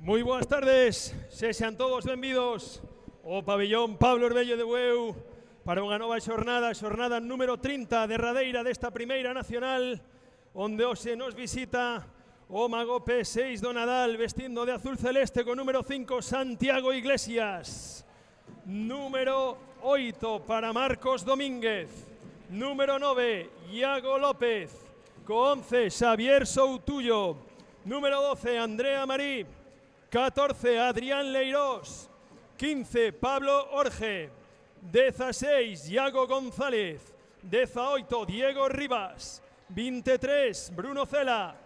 Moi boas tardes, sexan todos benvidos ao pabellón Pablo Orbello de Bueu para unha nova xornada, xornada número 30, derradeira desta primeira nacional, onde hoxe nos visita o mago P6 do Nadal vestindo de azul celeste con número 5 Santiago Iglesias, número 8 para Marcos Domínguez, número 9 Iago López, co 11 Xavier Soutullo, número 12 Andrea Marí, 14 Adrián Leirós, 15 Pablo Orge, 16 Iago González, 18 Diego Rivas, 23 Bruno Cela,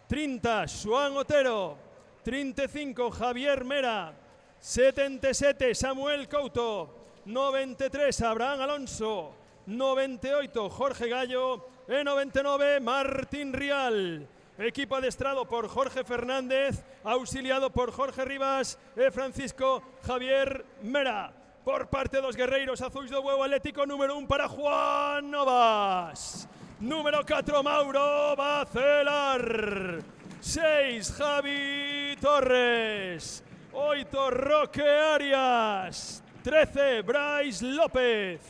30 Xoán Otero, 35 Javier Mera, 77 Samuel Couto, 93 Abraham Alonso, 98 Jorge Gallo e 99 Martín Rial. Equipo adestrado por Jorge Fernández, auxiliado por Jorge Rivas e Francisco Javier Mera. Por parte dos guerreiros azuis do Bueu Atlético, número 1 para Juan Novas, número 4 Mauro Bacelar, 6 Javi Torres, 8 Roque Arias, 13 Brais López,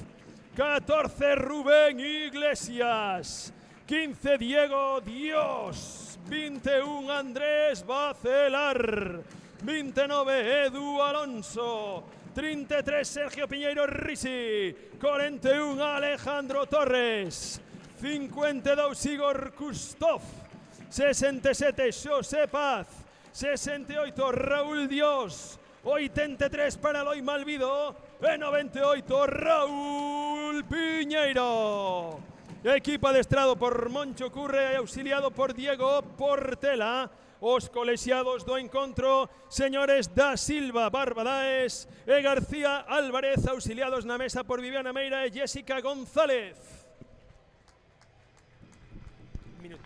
14 Rubén Iglesias, 15 Diego Dios, 21 Andrés Bacelar, 29 Edu Alonso, 33 Sergio Piñeiro Risi, 41 Alejandro Torres, 52 Igor Kustov, 67 Xosé Paz, 68 Raúl Dios, 83 para Eloi Malvido e 98 Raúl Piñeiro. Equipo adestrado por Moncho Curre e auxiliado por Diego Portela. Os colexiados do encontro, señores da Silva Barbadaes e García Álvarez, auxiliados na mesa por Viviana Meira e Jessica González. Minuto.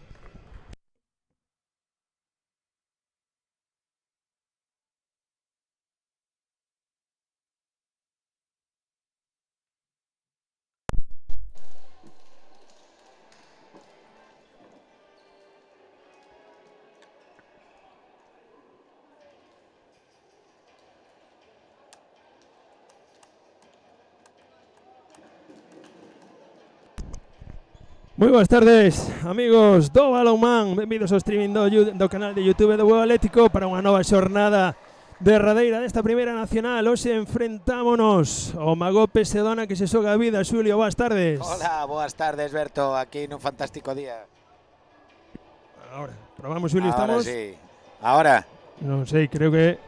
Moi boas tardes, amigos do Balonmán. Benvidos ao streaming do canal de YouTube do Bueu Atlético para unha nova xornada derradeira desta primeira nacional. Hoxe enfrentámonos ao Magope Sedona que se xoga a vida. Xulio, boas tardes. Hola, boas tardes, Berto, aquí nun fantástico día. Ahora, probamos, Xulio, estamos? Sí. Ahora? Non sei, creo que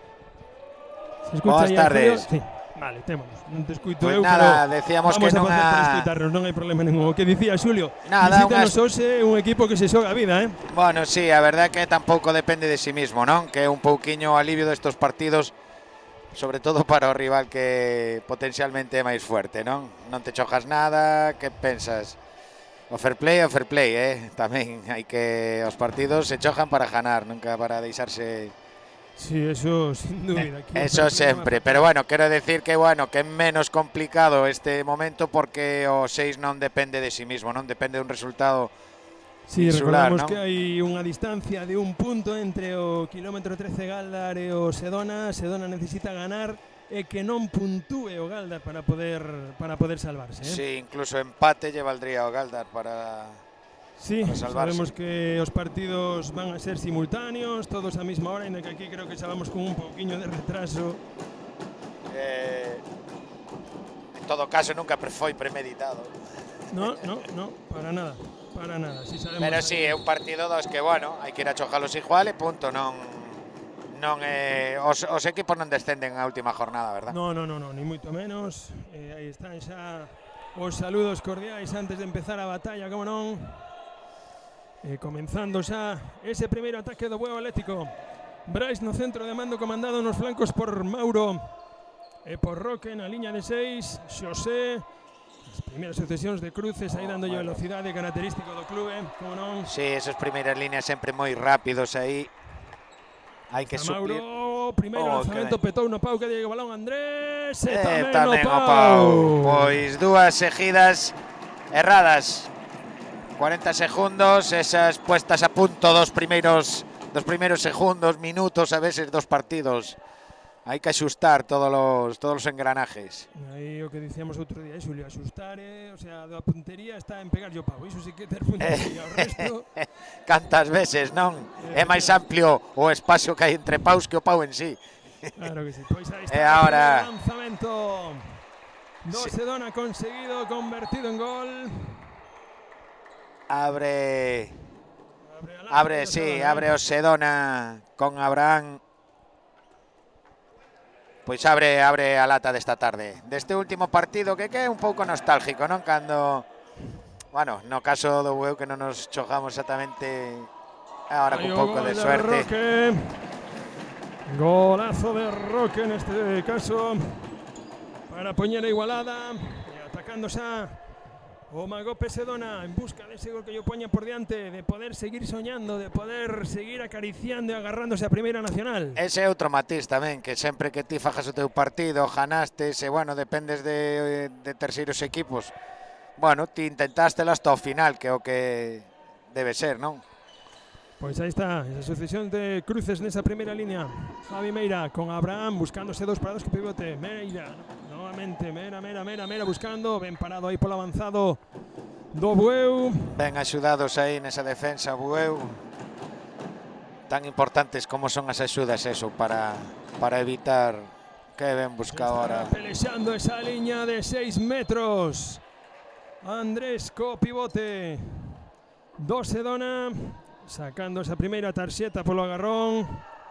se escucha. Boas tardes. Sí. Vale, témonos. Non te escuito Pues eu, nada, pero decíamos vamos que a facer nunha... para escutarnos, non hai problema ningún. O que dicía Xulio, Nada, visítanos hoxe un equipo que se xoga a vida, Bueno, sí, a verdade que tampouco depende de sí mismo, non? Que é un pouquiño alivio destos partidos, sobre todo para o rival que potencialmente é máis fuerte, non? Non te chojas nada, que pensas? O fair play, Tamén hai que... Os partidos se chojan para ganar, nunca para deixarse... Sí, eso sin dúbida. Eso sempre, pero bueno, quero decir que bueno, que é menos complicado este momento porque o 6 non depende de sí mismo, non depende dun resultado insular, recordamos non? Que hai unha distancia de un punto entre o kilómetro 13 Galdar e o Sedona. Sedona necesita ganar e que non puntúe o Galdar para poder salvarse, Sí, incluso empate lle valdría o Galdar para... Sí, sabemos que os partidos van a ser simultáneos, todos a mesma hora, en que aquí creo que xa vamos con un pouquiño de retraso. En todo caso, nunca foi premeditado. No, para nada. Sí sabemos. Pero sí, é un partido dos que, bueno, hai que ir a chojalos igual e punto, non os equipos non descenden a última jornada, verdad? No, ni moito menos. Aí están xa os saludos cordiais antes de empezar a batalla, como non. Comenzando xa ese primeiro ataque do Bueu Atlético. Brais no centro de mando, comandado nos flancos por Mauro e por Roque na liña de 6. Xosé, as primeiras sucesións de cruces aí dándolle velocidade característico do clube, como non. Sí, esas primeiras líneas sempre moi rápidos aí. Hai que suplir. Mauro, primeiro lanzamento, petou no pau que lle o balón Andrés e tamén o pau. Pois dúas seguidas erradas. 40 segundos, esas puestas a punto dos primeiros dos primeros segundos, minutos, a veces dos partidos. Hai que axustar todos os engranajes. Aí o que dicíamos outro día, Xulio, axustar, o sea, a puntería está en pegar yo pavo, iso sí que ter puntería, o resto... Cantas veces, non? É máis amplio o espacio que hai entre paus que o pau en sí. Claro que sí, pois aí está E ahora... o lanzamento. Sedona conseguido, convertido en gol. Abre o Sedona con Abraham. Pois abre a lata desta tarde. Deste último partido que é un pouco nostálgico, non? Cando, bueno, no caso do Bueu que non nos chojamos exactamente agora con pouco de suerte. Roque. Golazo de Roque neste caso para poñer a igualada e atacándose o Magope Sedona en busca de ese gol que yo poña por diante, de poder seguir soñando, de poder seguir acariciando e agarrándose a Primeira Nacional. Ese é outro matiz tamén, que sempre que ti fajas o teu partido, ganastes, e bueno, dependes de terceiros equipos, bueno, ti intentástelo hasta o final, que é o que debe ser, non? Pois aí está, esa sucesión de cruces nesa primeira línea. Javi Meira con Abraham buscándose 2 parados que pivote. Meira, novamente, Mera buscando, ben parado aí polo avanzado do Bueu. Ben axudados aí nesa defensa Bueu. Tan importantes como son as axudas eso para evitar que ben busca ahora. Pelexando esa liña de 6 metros. Andrés co pivote do Sedona. Sacando esa primeira tarxeta polo agarrón.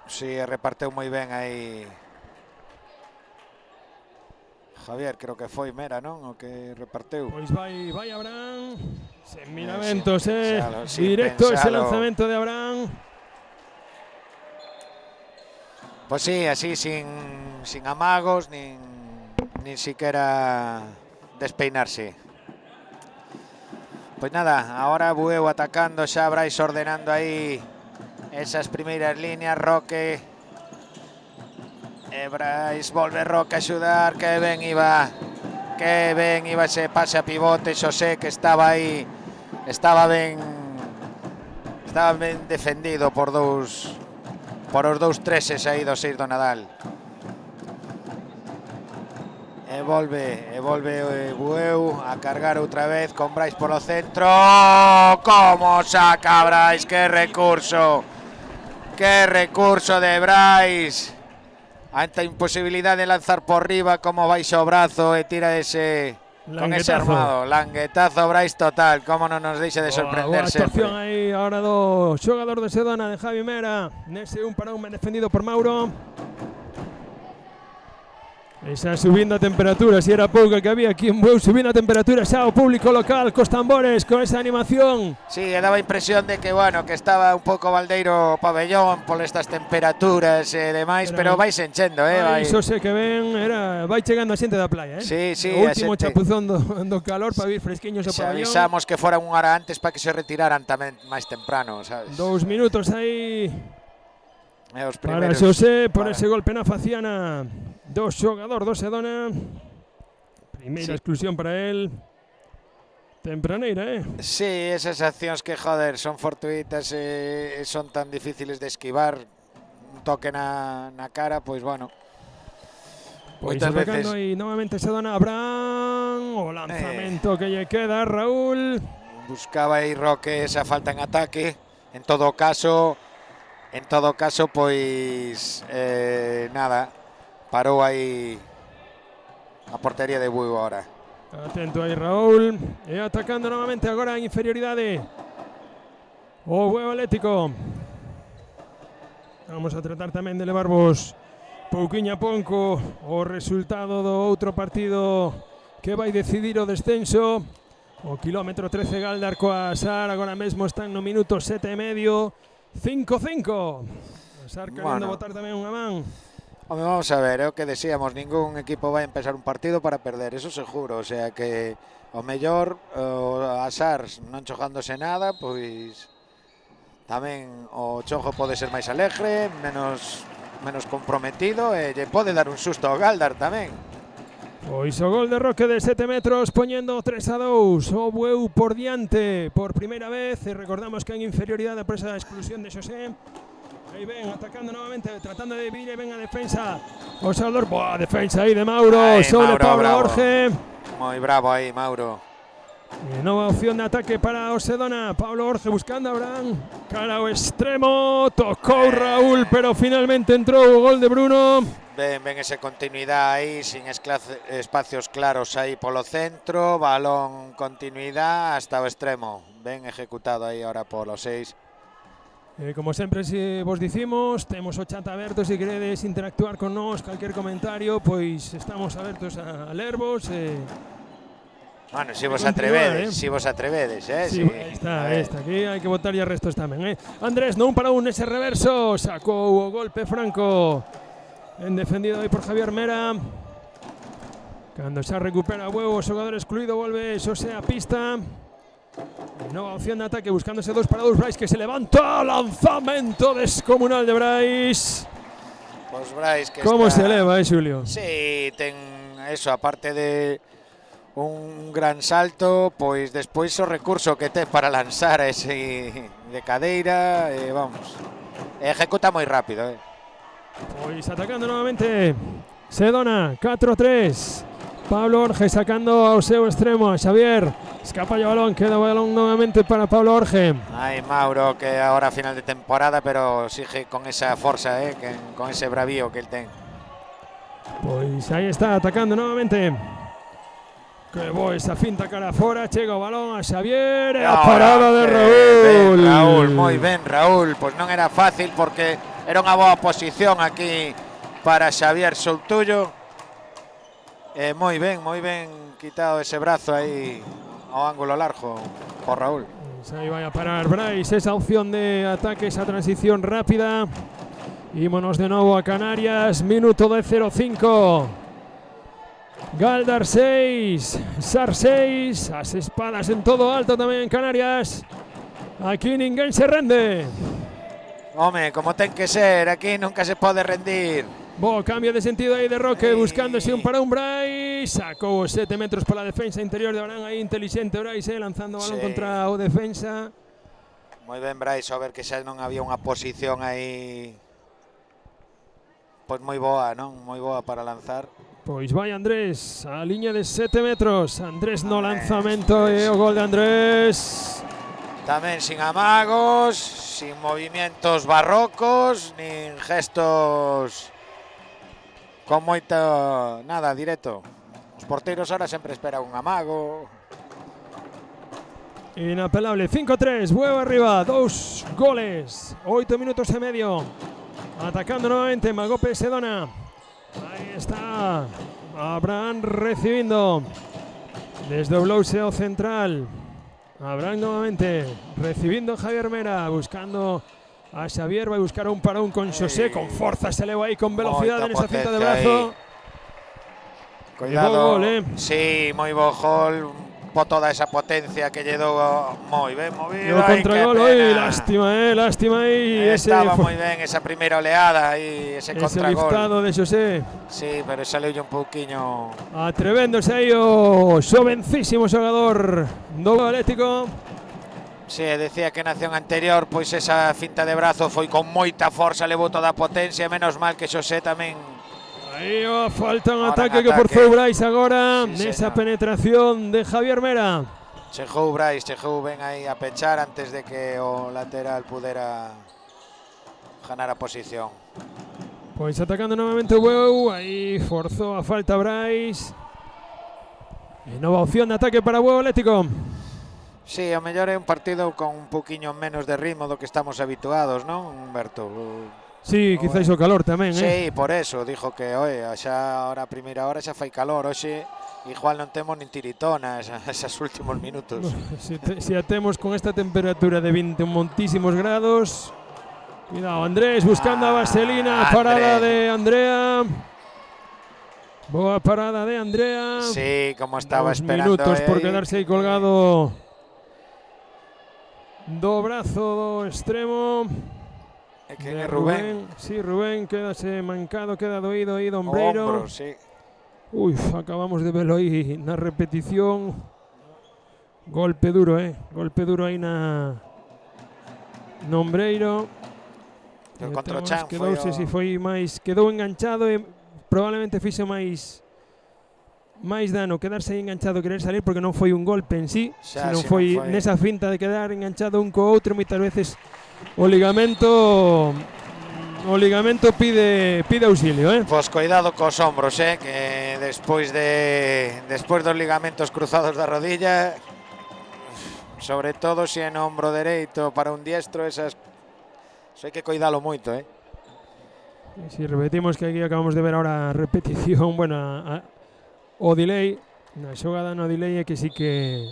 Sí, reparteu moi ben aí Javier, creo que foi Mera, non? O que reparteu. Pois vai Abraham. Sen miramentos, sí, directo pensalo. ese lanzamento de Abraham. Pois sí, así sin amagos, nin siquiera despeinarse. Pois nada, ahora Bueu atacando, xa Brais ordenando aí esas primeiras líneas, Roque. E Brais, volve Roque a axudar, que ben iba ese pase a pivote, Xosé que estaba aí, estaba ben defendido por os dous treses aí do 6 do Nadal. E volve Bueu a cargar outra vez con Brais polo centro. Como saca Brais, que recurso de Brais. Ante a imposibilidade de lanzar por riba, como baixa o brazo e tira ese con ese armado. Languetazo Brais total, como non nos deixa de sorprender sempre. Actuación aí ahora do xogador de Sedona, de Javi Mera, nese un para un ben defendido por Mauro. Esa subindo a temperatura, si era pouca que había aquí en Bueu, subindo a temperatura xa o público local cos tambores, con esa animación. Sí, daba impresión de que, bueno, que estaba un pouco baldeiro o pabellón por estas temperaturas e demais, pero vai se enchendo, vai. Iso sé que ven, vai chegando a xente da playa, Sí, o último chapuzón do calor para vir fresquiños o pabellón. Avisamos que fora unha hora antes para que se retiraran tamén máis temprano, sabes? 2 minutos aí para primeros, Xosé por ese golpe na faciana do xogador do Sedona. Primeira exclusión para él. Tempraneira, Sí, esas accións que, joder, son fortuitas e son tan difíciles de esquivar. Un toque na cara, pois, bueno. Pois atacando aí novamente Sedona. Abraham, o lanzamento que lle queda a Raúl. Buscaba aí Roque esa falta en ataque. En todo caso, pois, nada. Parou aí a portería de Bueu ahora. Atento aí Raúl. E atacando novamente agora en inferioridade o Bueu Atlético. Vamos a tratar tamén de levarvos pouquiño a pouco o resultado do outro partido que vai decidir o descenso. O kilómetro 13 Galdar coa Sar, agora mesmo están no minuto 7,5. 5-5. Sar querendo botar tamén unha man. Home, vamos a ver, é o que decíamos, ningún equipo vai empezar un partido para perder, eso seguro, o sea que o mellor a Sar non chojándose nada, pois tamén o chojo pode ser máis alegre, menos comprometido e lle pode dar un susto ao Galdar tamén. Pois o gol de Roque de 7 metros poñendo 3-2, o Bueu por diante por primeira vez, e recordamos que en inferioridade por esa exclusión de Xosé. Ahí ven, atacando nuevamente, tratando de dividir, ven a defensa. O Salvador, buah, defensa ahí de Mauro, Ahí, sobre Mauro, Pablo bravo. Orge. Muy bravo ahí, Mauro. Nueva opción de ataque para Osedona. Pablo Orge buscando a Abraham. Cara ao extremo. Tocó Raúl, pero finalmente entró o gol de Bruno. Ven esa continuidad aí, sin espacios claros aí polo centro. Balón, continuidad hasta o extremo. Ben ejecutado aí ahora polo 6. Como sempre vos dicimos, temos o chat aberto. Se queredes interactuar con nós, calquer comentario, pois estamos abertos a lervos. Bueno, si vos continuar, atrevedes, si vos atrevedes, Sí, sí. aí está, aquí hai que botar ya restos tamén. Andrés, non para un ese reverso, sacou o golpe franco. En defendido aí por Javier Mera. Cando xa recupera Bueu, o xogador excluído, volve Xosé a pista. Nova opción de ataque, buscándose 2 para 2. Brais que se levanta, lanzamento descomunal de Brais. Pues Brais que Como está... se eleva, Xulio? Sí, ten eso, aparte de un gran salto, pois despois o recurso que ten para lanzar ese de cadeira, vamos, ejecuta moi rápido. Pois atacando novamente Sedona, 4-3. Pablo Orge sacando ao seu extremo a Xavier. Escapa o balón, queda o balón novamente para Pablo Orge. Ai, Mauro, que ahora a final de temporada, pero sigue con esa forza, con ese bravío que el ten. Pois aí está, atacando novamente. Que boa esa finta cara fora, chega o balón a Xavier e a parada de Raúl. Ben, Raúl, moi ben, Raúl. Pois non era fácil porque era unha boa posición aquí para Xavier Soutullo. Moi ben quitado ese brazo aí ao ángulo largo por Raúl. Pues aí vai a parar Brais, esa opción de ataque, esa transición rápida. Ímonos de novo a Canarias, minuto de 0-5. Galdar 6, Sar 6, as espadas en todo alto tamén en Canarias. Aquí ninguén se rende. Home, como ten que ser, aquí nunca se pode rendir. Bo cambio de sentido aí de Roque, buscándose un para un Brais. Sacou 7 metros para a defensa interior de Abraham, aí inteligente Brais, lanzando o balón contra o defensa. Moi ben Brais, a ver que xa non había unha posición aí pois moi boa, non? Moi boa para lanzar. Pois vai Andrés, a liña de 7 metros. Andrés no lanzamento e o gol de Andrés. Tamén sin amagos, sin movimientos barrocos, nin gestos con moito nada, directo. Os porteiros ahora sempre esperan un amago. Inapelable, 5-3, Bueu arriba, 2 goles, 8 minutos e medio. Atacando nuevamente Magope Sedona. Ahí está Abraham recibiendo desde o bloqueo central. Abraham nuevamente recibiendo Javier Mera, buscando a Xavier, vai buscar un parón con Xosé, con fuerza se eleva aí con velocidade en esa cinta de brazo. Cuidado, gol, sí, moi bo gol, por toda esa potencia que lle dou, moi ben movido. O contragol, lástima aí. Estaba moi ben esa primeira oleada e ese contragol. Ese liftado de Xosé. Sí, pero saliu un pouquiño. Atrevéndose aí o xovencísimo xogador do Atlético. Sí, decía que na acción anterior, pois esa finta de brazo foi con moita forza, levou toda a potencia, menos mal que Xosé tamén. Aí falta un ataque que forzou Brais agora, nesa penetración de Javier Mera. Chegou Brais, chegou ben aí a pechar antes de que o lateral pudera ganar a posición. Pois atacando novamente o Bueu, aí forzou a falta Brais. E nova opción de ataque para o Bueu Atlético. Sí, ao mellor é un partido con un pouquiño menos de ritmo do que estamos habituados, non, Humberto? Sí, quizáis o calor tamén, Sí, por eso, dijo que, oye, xa ahora a primeira hora xa fai calor, hoxe igual non temos nin tiritona esos últimos minutos. Se atemos con esta temperatura de 20 montísimos grados. Cuidado, Andrés buscando a Vaselina, parada de Andrea. Boa parada de Andrea. Sí, como estaba esperando. Minutos por quedarse aí colgado do brazo do extremo. ¿Quién es Rubén? Sí, Rubén, quédase mancado, queda doído aí Dombreiro. Hombro, sí. Ui, acabamos de verlo aí na repetición. Golpe duro aí na Dombreiro. contra o Chan foi quedouse, si foi máis, quedou enganchado e probablemente fixo máis dano quedarse aí enganchado e querer salir, porque non foi un golpe en sí, senón foi nesa finta de quedar enganchado un co outro. Moitas veces o ligamento pide auxilio, Pois cuidado cos ombros, que despois dos ligamentos cruzados da rodilla, sobre todo se é no ombro dereito para un diestro, eso hai que cuidalo moito, Si repetimos que aquí acabamos de ver ahora a repetición, bueno, o delay, na xogada no delay é que sí que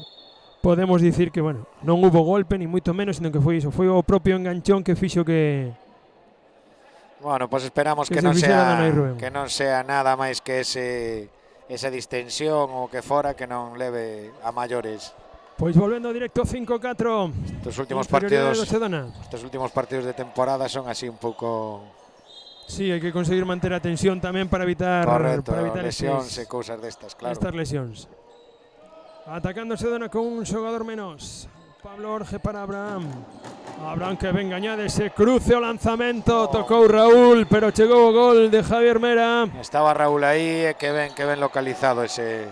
podemos dicir que, bueno, non hubo golpe ni moito menos, sino que foi iso, foi o propio enganchón que fixo que bueno, pues esperamos que non sea nada máis que esa distensión ou que fora, que non leve a maiores. Pois volvendo directo 5-4. Estos últimos partidos de temporada son así un pouco. Sí, hai que conseguir manter a tensión tamén para evitar lesións e cousas destas, claro. Estas lesións. Atacando Sedona con un xogador menos. Pablo Orge para Abraham. Abraham que ven gañade ese cruce o lanzamento, tocou Raúl, pero chegou o gol de Javier Mera. Estaba Raúl aí e que ben localizado ese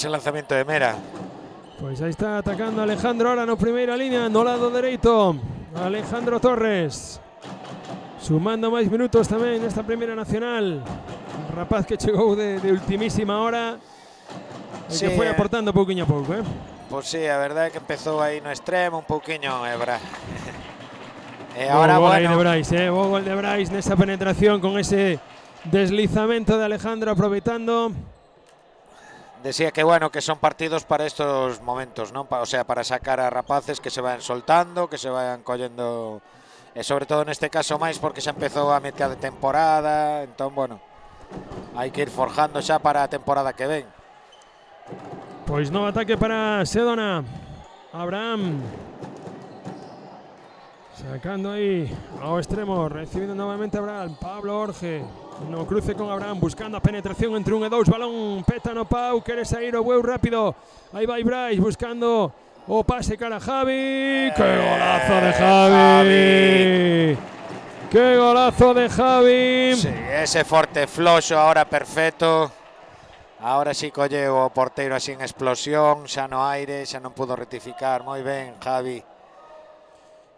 lanzamento de Mera. Pois aí está atacando Alejandro ahora no primeira línea, no lado dereito. Alejandro Torres. Sumando máis minutos tamén nesta primeira nacional. Un rapaz que chegou de ultimísima hora e que foi aportando pouquiño a pouco, Pois sí, a verdade é que empezou aí no extremo un pouquiño Ebra. E agora, bueno, o gol de Brais nesa penetración con ese deslizamento de Alejandro aproveitando. Decía que bueno, que son partidos para estos momentos, ¿no? O sea, para sacar a rapaces que se vayan soltando, que se vayan collendo, e sobre todo neste caso máis porque xa empezou a mitad de temporada, entón, bueno, hai que ir forjando xa para a temporada que ven. Pois no ataque para Sedona. Abraham sacando aí ao extremo, recibindo novamente Abraham. Pablo Orge no cruce con Abraham, buscando a penetración entre 1 e 2, balón peta no pau, quere sair o Bueu rápido, aí vai Brais buscando o pase cara a Javi. ¡Qué golazo de Javi! ¡Qué golazo de Javi! Sí, ese forte floxo ahora perfecto. Ahora sí colle o porteiro así en explosión, xa no aire, xa non pudo rectificar. Moi ben, Javi.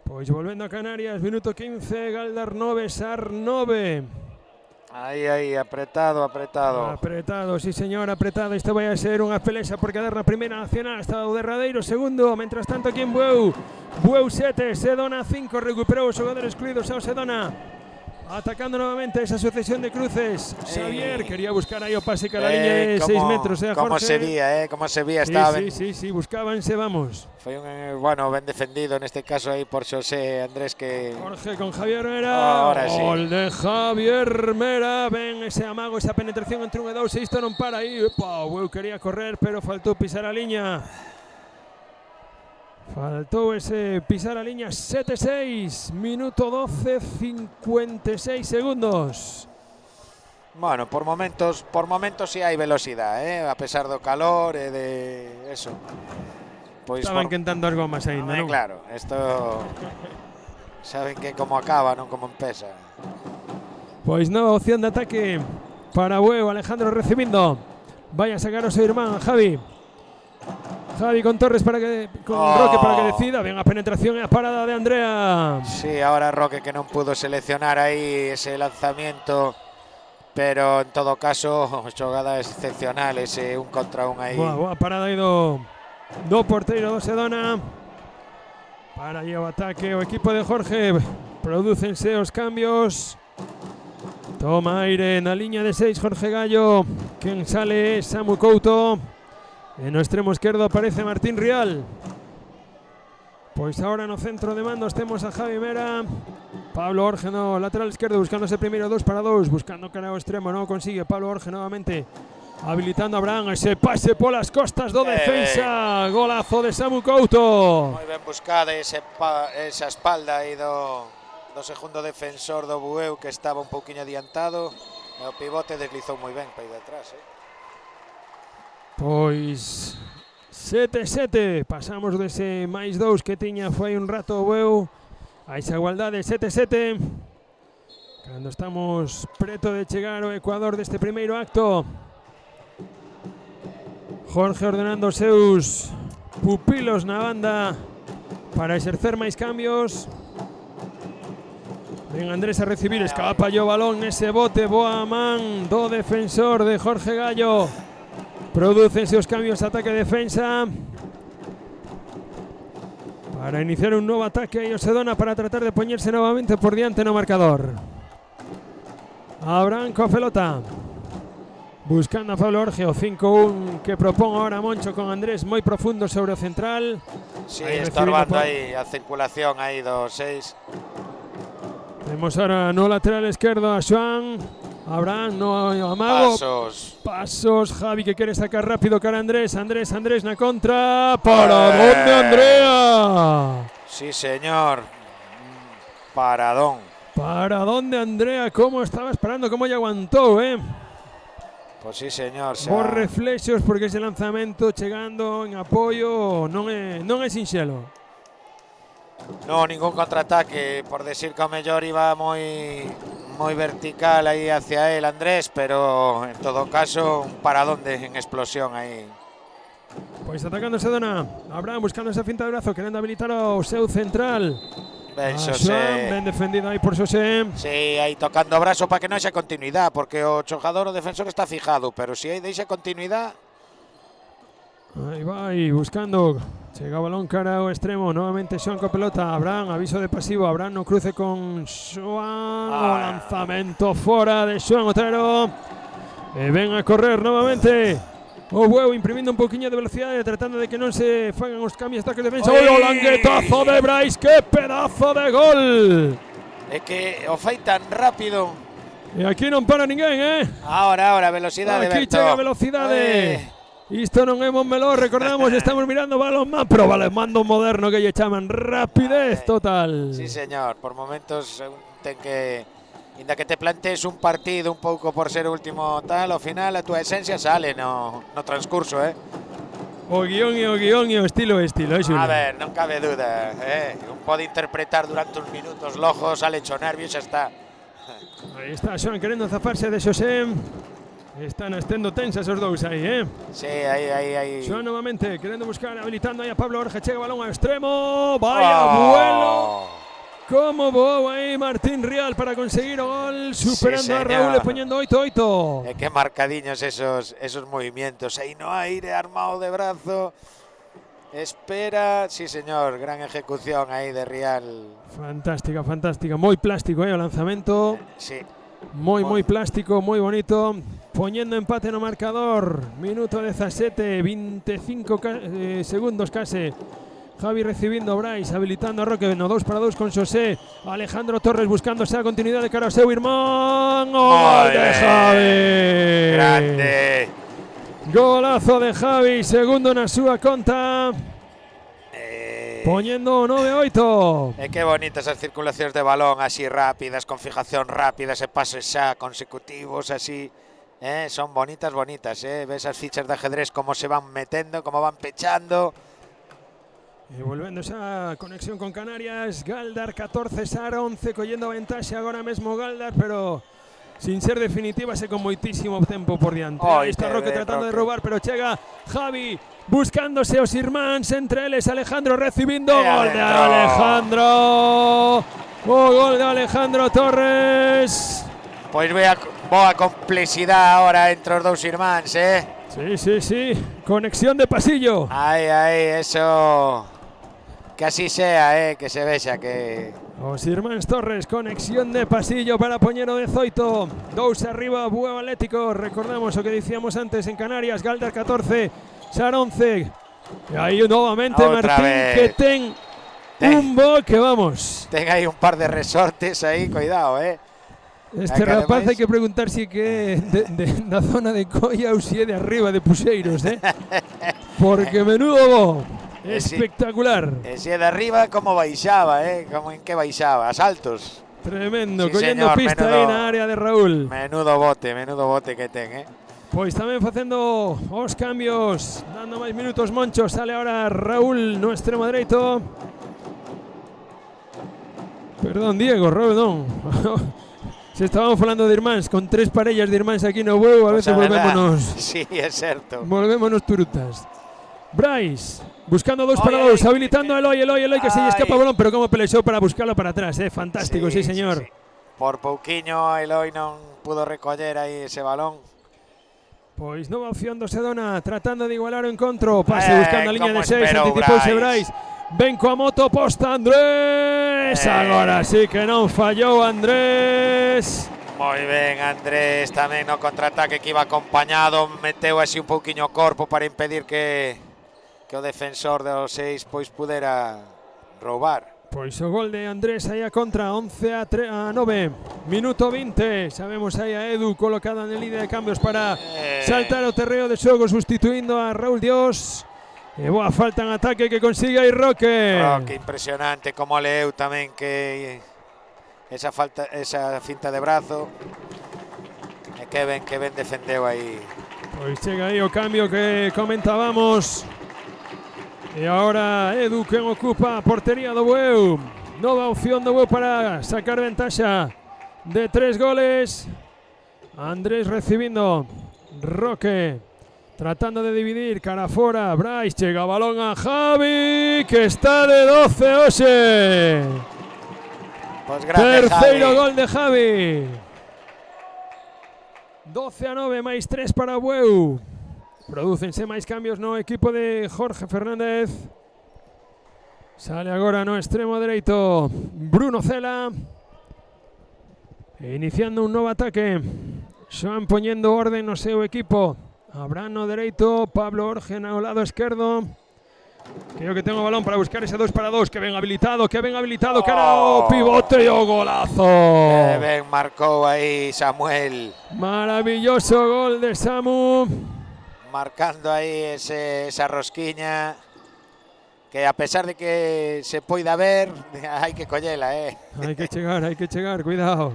Pois volvendo a Canarias, minuto 15, Galdar 9, Sar 9. Aí, apretado. Apretado, sí señor, apretado. Isto vai a ser unha pelexa por quedar na primeira nacional hasta o derradeiro segundo. Mentras tanto aquí en Bueu 7, Sedona 5, recuperou os xogadores excluídos ao Sedona. Atacando novamente esa sucesión de cruces. Xavier quería buscar aí o pase cara a liña de 6 metros, Como se vía, estaba ben. Sí, buscábanse, vamos. Foi bueno, ben defendido neste caso aí por Xosé Andrés que. Jorge con Javier Mera. Ahora sí. Gol de Javier Mera. Ven ese amago, esa penetración entre 1 e 2. Isto non para aí. Opa, o quería correr, pero faltou pisar a liña. Faltou ese pisar a liña. 7-6, minuto 12, 56 segundos. Bueno, por momentos sí hai velocidade, a pesar do calor e de eso. Pois estaban quentando as gomas aí, non? Claro, isto saben que como acaba, non como empeza. Pois nova opción de ataque para Bueu. Alejandro recibindo. Vai a sacar o seu irmán, Javi con Torres Roque para que decida. Ven a penetración e a parada de Andrea. Sí, ahora Roque que non pudo seleccionar aí ese lanzamiento, pero en todo caso xogada excepcional, ese 1 contra 1 aí. Boa parada aí do porteiro do Sedona. Para aí o ataque o equipo de Jorge. Prodúcense os cambios. Toma aire na liña de 6 Jorge Gallo. Quen sale Samu Couto. En o extremo esquerdo aparece Martín Rial. Pois ahora no centro de mandos temos a Javi Mera. Pablo Orge no lateral esquerdo buscando ese primeiro 2 para 2. Buscando cara ao extremo, non consigue. Pablo Orge novamente habilitando a Abraham. Ese pase polas costas do defensa. Golazo de Samu Couto. Moi ben buscada esa espalda aí do segundo defensor do Bueu, que estaba un pouquiño adiantado. E o pivote deslizou moi ben para ir detrás, Pois 7-7, pasamos dese máis 2 que tiña foi un rato o Bueu a esa igualdad de 7-7. Cando estamos preto de chegar ao Ecuador deste primeiro acto. Jorge ordenando seus pupilos na banda para exercer máis cambios. Ven Andrés a recibir, escapa o balón nese bote, boa man do defensor de Jorge Gallo. Producen os cambios ataque-defensa para iniciar un novo ataque aí o Sedona para tratar de poñerse novamente por diante no marcador. Abraham coa pelota buscando a Pablo Orgeo. 5-1 que propón ahora Moncho con Andrés moi profundo sobre o central. Sí, estorbando aí a circulación aí do 6. Temos ahora no lateral esquerdo a Xoan. Abraham no amago. Pasos. Javi que quere sacar rápido cara a Andrés. Andrés na contra. ¿Para dónde, Andrea? Sí, señor. Paradón. ¿Para dónde, Andrea? ¿Cómo estaba esperando? ¿Cómo ya aguantó, Pues sí, señor. Bos reflexos porque ese lanzamento chegando en apoio non é sinxelo. No, ningún contraataque, por decir que o mellor iba moi vertical aí hacia él Andrés, pero en todo caso un paradón en explosión aí. Pois atacando Sedona, Abraham buscando esa finta de brazo, querendo habilitar o seu central. Ben Xosé. Ben defendido aí por Xosé. Sí, aí tocando o brazo para que non haxa continuidade, porque o xogador, o defensor está fijado, pero se aí deixa continuidade. Aí vai, buscando. Chega o balón cara ao extremo, novamente Xoan co pelota. Abraham, aviso de pasivo, Abraham no cruce con Xoan. O lanzamento fora de Xoan Otero. E ven a correr novamente o Bueu, imprimindo un poquinho de velocidade, tratando de que non se fagan os cambios de ataque de defensa. O languetazo de Brais, que pedazo de gol! É que o fai tan rápido. E aquí non para ninguén, Ahora, velocidade. Aquí chega a velocidade. Isto non é Montmeló, recordamos, estamos mirando balonmán, pero balonmán moderno que lle chaman rapidez total. Sí, señor, por momentos ten que, inda que te plantees un partido un pouco por ser último tal, ao final a túa esencia sale no transcurso, O guión e o estilo, A ver, non cabe duda, un pode interpretar durante uns minutos logo, sale cho nervios, xa está. Aí está Xoan querendo zafarse de Xosé. Están estendo tensas os dous aí, Sí, aí. Xoan novamente, querendo buscar, habilitando aí a Pablo Orge, chega o balón ao extremo. Vaya vuelo. Como voou aí Martín Rial para conseguir o gol, superando a Raúl e poñendo 8-8. Que marcadiños esos movimientos, aí no aire, armado de brazo. Espera, sí señor, gran ejecución aí de Rial. Fantástica, moi plástico o lanzamento. Sí. Moi plástico, moi bonito. Poñendo empate no marcador. Minuto 17, 25 segundos case. Javi recibindo Brais, habilitando a Roque no 2-2 con Xosé. Alejandro Torres buscando esa continuidade de cara ao seu irmán. Gol de Javi. Grande. Golazo de Javi, segundo na súa conta. Poñendo 9-8. Que bonitas as circulacións de balón, así rápidas, con fijación rápida, ese pases xa consecutivos, así. Son bonitas. Ves as fichas de ajedrez como se van metendo, como van pechando. E volvendo esa conexión con Canarias, Galdar 14, Sar 11, collendo ventaxe agora mesmo Galdar, pero sin ser definitiva, se con moitísimo tempo por diante. Aí está Roque tratando de roubar, pero chega Javi buscándose os irmáns, entre eles Alejandro recibindo. Gol de Alejandro. O gol de Alejandro Torres. Pois boa complexidade ahora entre os dous irmáns, Sí. Conexión de pasillo. Aí, eso. Que así sea, que se vexa que... Os irmáns Torres, conexión de pasillo para poñer o 18. 2 arriba, Bueu Atlético. Recordamos o que dicíamos antes en Canarias. Galdar 14, Sar 11. E aí novamente Outra Martín vez. Que ten un bo que vamos. Ten aí un par de resortes aí, cuidado, Este rapaz hai que preguntar si que da zona de Coia ou si é de arriba de Puxeiros, Porque menudo bo. Espectacular. Si é de arriba, como baixaba, como en que baixaba, a saltos. Tremendo, Sí, collendo señor, pista menudo, aí na área de Raúl. Menudo bote que ten, Pois tamén facendo os cambios, dando máis minutos Moncho. Sale ahora Raúl no extremo dereito. Perdón, Diego, perdón. Se estábamos falando de irmáns, con 3 parellas de irmáns aquí no Bueu, a veces volvémonos. Sí, es cierto. Volvémonos turutas. Bryce, buscando 2 para 2, habilitando a Eloy que se lle escapa o balón, pero como pelexou para buscarlo para atrás, fantástico, sí señor. Sí. Por pouquiño Eloy non pudo recoller aí ese balón. Pois nova opción do Sedona, tratando de igualar o encontro, pase buscando a liña de 6, anticipouse Bryce. Ven coa moto posta Andrés, agora sí que non fallou Andrés. Moi ben Andrés, tamén no contraataque que iba acompañado, meteu así un pouquiño o corpo para impedir que o defensor dos 6 pois pudera roubar. Pois o gol de Andrés aí a contra, 11 a 9, minuto 20, sabemos aí a Edu colocado en línea de cambios para saltar o terreo de xogo, sustituindo a Raúl Dios. E boa falta en ataque que consigue aí Roque. Roque, impresionante como leu tamén que esa finta de brazo. E que ben defendeu aí. Pois chega aí o cambio que comentábamos. E agora Edu quen ocupa a portería do Bueu. Nova opción do Bueu para sacar ventaxa de 3 goles. Andrés recibindo, Roque tratando de dividir, cara fora, Bryce, chega balón a Javi, que está de 12 hoxe. Pues grande, terceiro Javi. gol de Javi. 12 a 9, máis 3 para Bueu. Prodúcense máis cambios no equipo de Jorge Fernández. Sale agora no extremo dereito Bruno Cela. E iniciando un novo ataque. Xoan poñendo orden no seu equipo. Abraham no dereito, Pablo Orgen ao lado esquerdo. Creo que tengo balón para buscar ese 2 para 2. Que ben habilitado, cara o pivote e o golazo. Que ben marcou aí Samuel. Maravilloso gol de Samu. Marcando aí esa rosquiña. Que a pesar de que se poida ver, hai que collela, Hai que chegar, cuidado.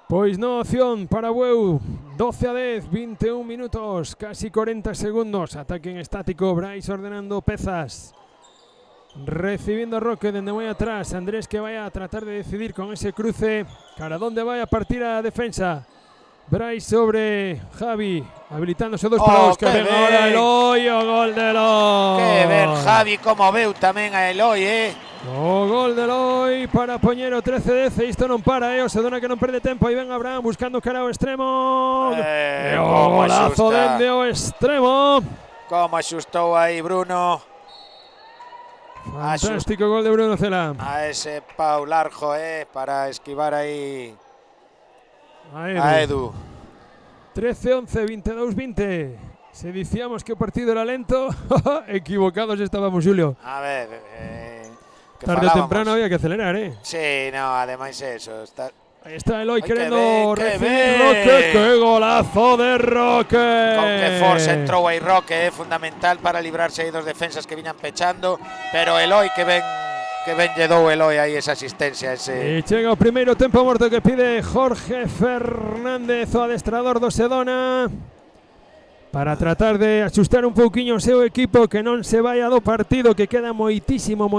Pois no opción para Bueu, 12 a 10, 21 minutos, casi 40 segundos. Ataque en estático, Bryce ordenando pezas. Recibiendo Roque desde muy atrás. Andrés que vaya a tratar de decidir con ese cruce. Cara dónde vaya a partir a defensa. Bryce sobre Javi, habilitándose 2 para 2. Que ven ahora Eloy, o gol de Eloy. Que ben Javi como veu tamén a Eloy, O gol de Eloy para poñer o 13-10, isto non para, o Sedona que non perde tempo, aí ven Abraham buscando cara ao extremo, o golazo dende o extremo. Como axustou aí Bruno. Fantástico gol de Bruno Cela. A ese pau largo, para esquivar aí a Edu. 13-11, 22-20. Se dicíamos que o partido era lento, equivocados estábamos, Julio. A ver, tarde o temprano había que acelerar, Sí, no, ademais eso. Ahí está Eloy querendo recibir Roque. ¡Qué golazo de Roque! Con que forza entrou aí Roque, fundamental para librarse aí dos defensas que viñan pechando. Pero Eloy que ben lle dou Eloy aí esa asistencia. E chega o primeiro tempo morto que pide Jorge Fernández, o adestrador do Sedona, para tratar de axustar un pouquiño o seu equipo, que non se vaya do partido, que queda moitísimo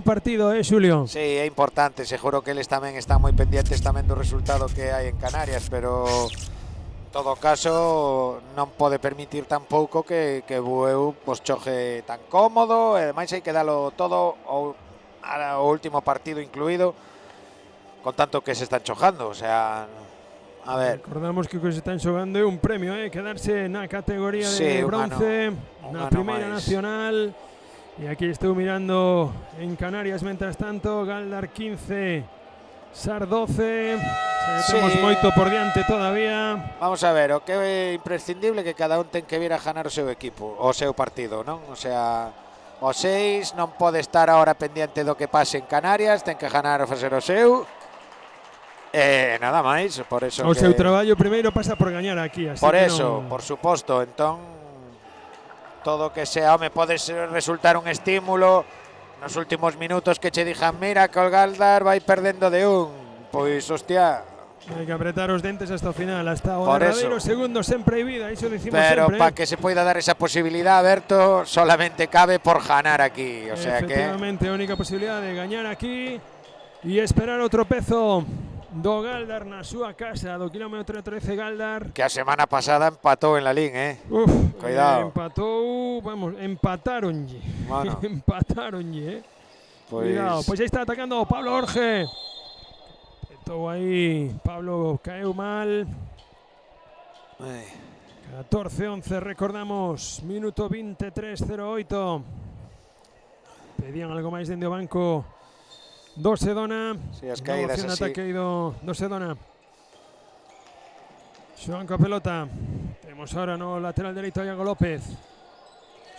partido, Xulio? Sí, é importante, seguro que eles tamén están moi pendientes tamén do resultado que hai en Canarias, pero en todo caso non pode permitir tampouco que Bueu pues choje tan cómodo, e ademais hai que dalo todo o último partido incluído, con tanto que se están chojando, o sea, a ver. Recordamos que o que se están xogando é un premio, quedarse na categoría de bronce, na primeira nacional. E aquí estou mirando en Canarias, mentras tanto, Galdar 15, Sar 12, temos moito por diante todavía. Vamos a ver, o que é imprescindible que cada un ten que vir a ganar o seu equipo, o seu partido, non? O sea, o 6 non pode estar ahora pendiente do que pase en Canarias, ten que ganar o facer o seu. Nada máis, por eso o seu traballo primeiro pasa por gañar aquí, así por que eso, non... por suposto, entón todo que sea, home, pode resultar un estímulo nos últimos minutos que che dixan, mira que o Galdar vai perdendo de 1, pois hostia, Hai que apretar os dentes hasta o final, hasta o Por derradeiro eso. segundo sempre hai vida, iso dicimos Pero sempre. para que se pueda dar esa posibilidad, Berto, solamente cabe por ganar aquí. O sea que Efectivamente, a única posibilidad de gañar aquí e esperar o tropezo do Galdar na súa casa, do kilómetro 13 Galdar. a semana pasada empató en la Lin, Uf, Cuidado. Empatou, vamos, empataronlle. Bueno. Empataronlle, Pues, Cuidado, pois aí está atacando Pablo Orge. Petou aí, Pablo caeu mal. 14-11, recordamos, minuto 23-08. Pedían algo máis dende o banco do Sedona. Sí, as caídas Opción de así. ataque aí do Sedona. Xoan coa pelota. Temos ahora no lateral dereito a Iago López.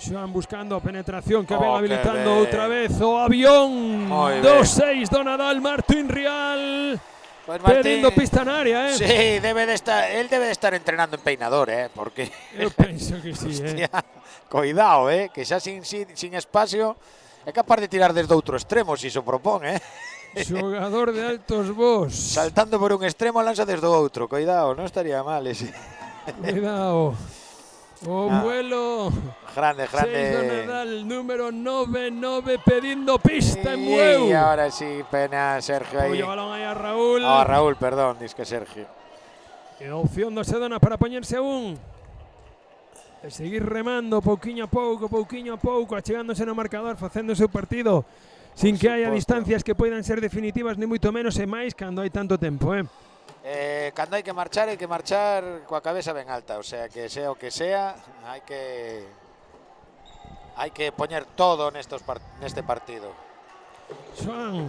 Xoan buscando a penetración que ven Oh, habilitando que outra vez o avión Moi do ben. 6 do Nadal, Martín Rial. Pues Martín, Pedindo pista na área, sí, él debe de estar entrenando en peinador, porque Eu penso que sí, hostia, cuidado, que xa sin espacio é capaz de tirar desde outro extremo se iso propón, Xogador de altos voos. saltando por un extremo lanza desde o outro, cuidado, non estaría mal ese. Cuidado. O Ah. vuelo. Grande, 6 do Nadal, número 99, pedindo pista en Bueu. Y ahora sí, pena Sergio ahí. Oye, balón aí a Raúl. A Raúl, perdón, dice que Sergio. E opción do Sedona para poñerse un. E seguir remando pouquiño a pouco, achegándose no marcador, facendo o seu partido, sin que haya suposto. distancias que poidan ser definitivas, ni moito menos e máis cando hai tanto tempo, Cando hai que marchar coa cabeza ben alta, o sea, que sea o que sea, hai que poñer todo neste partido. Xoan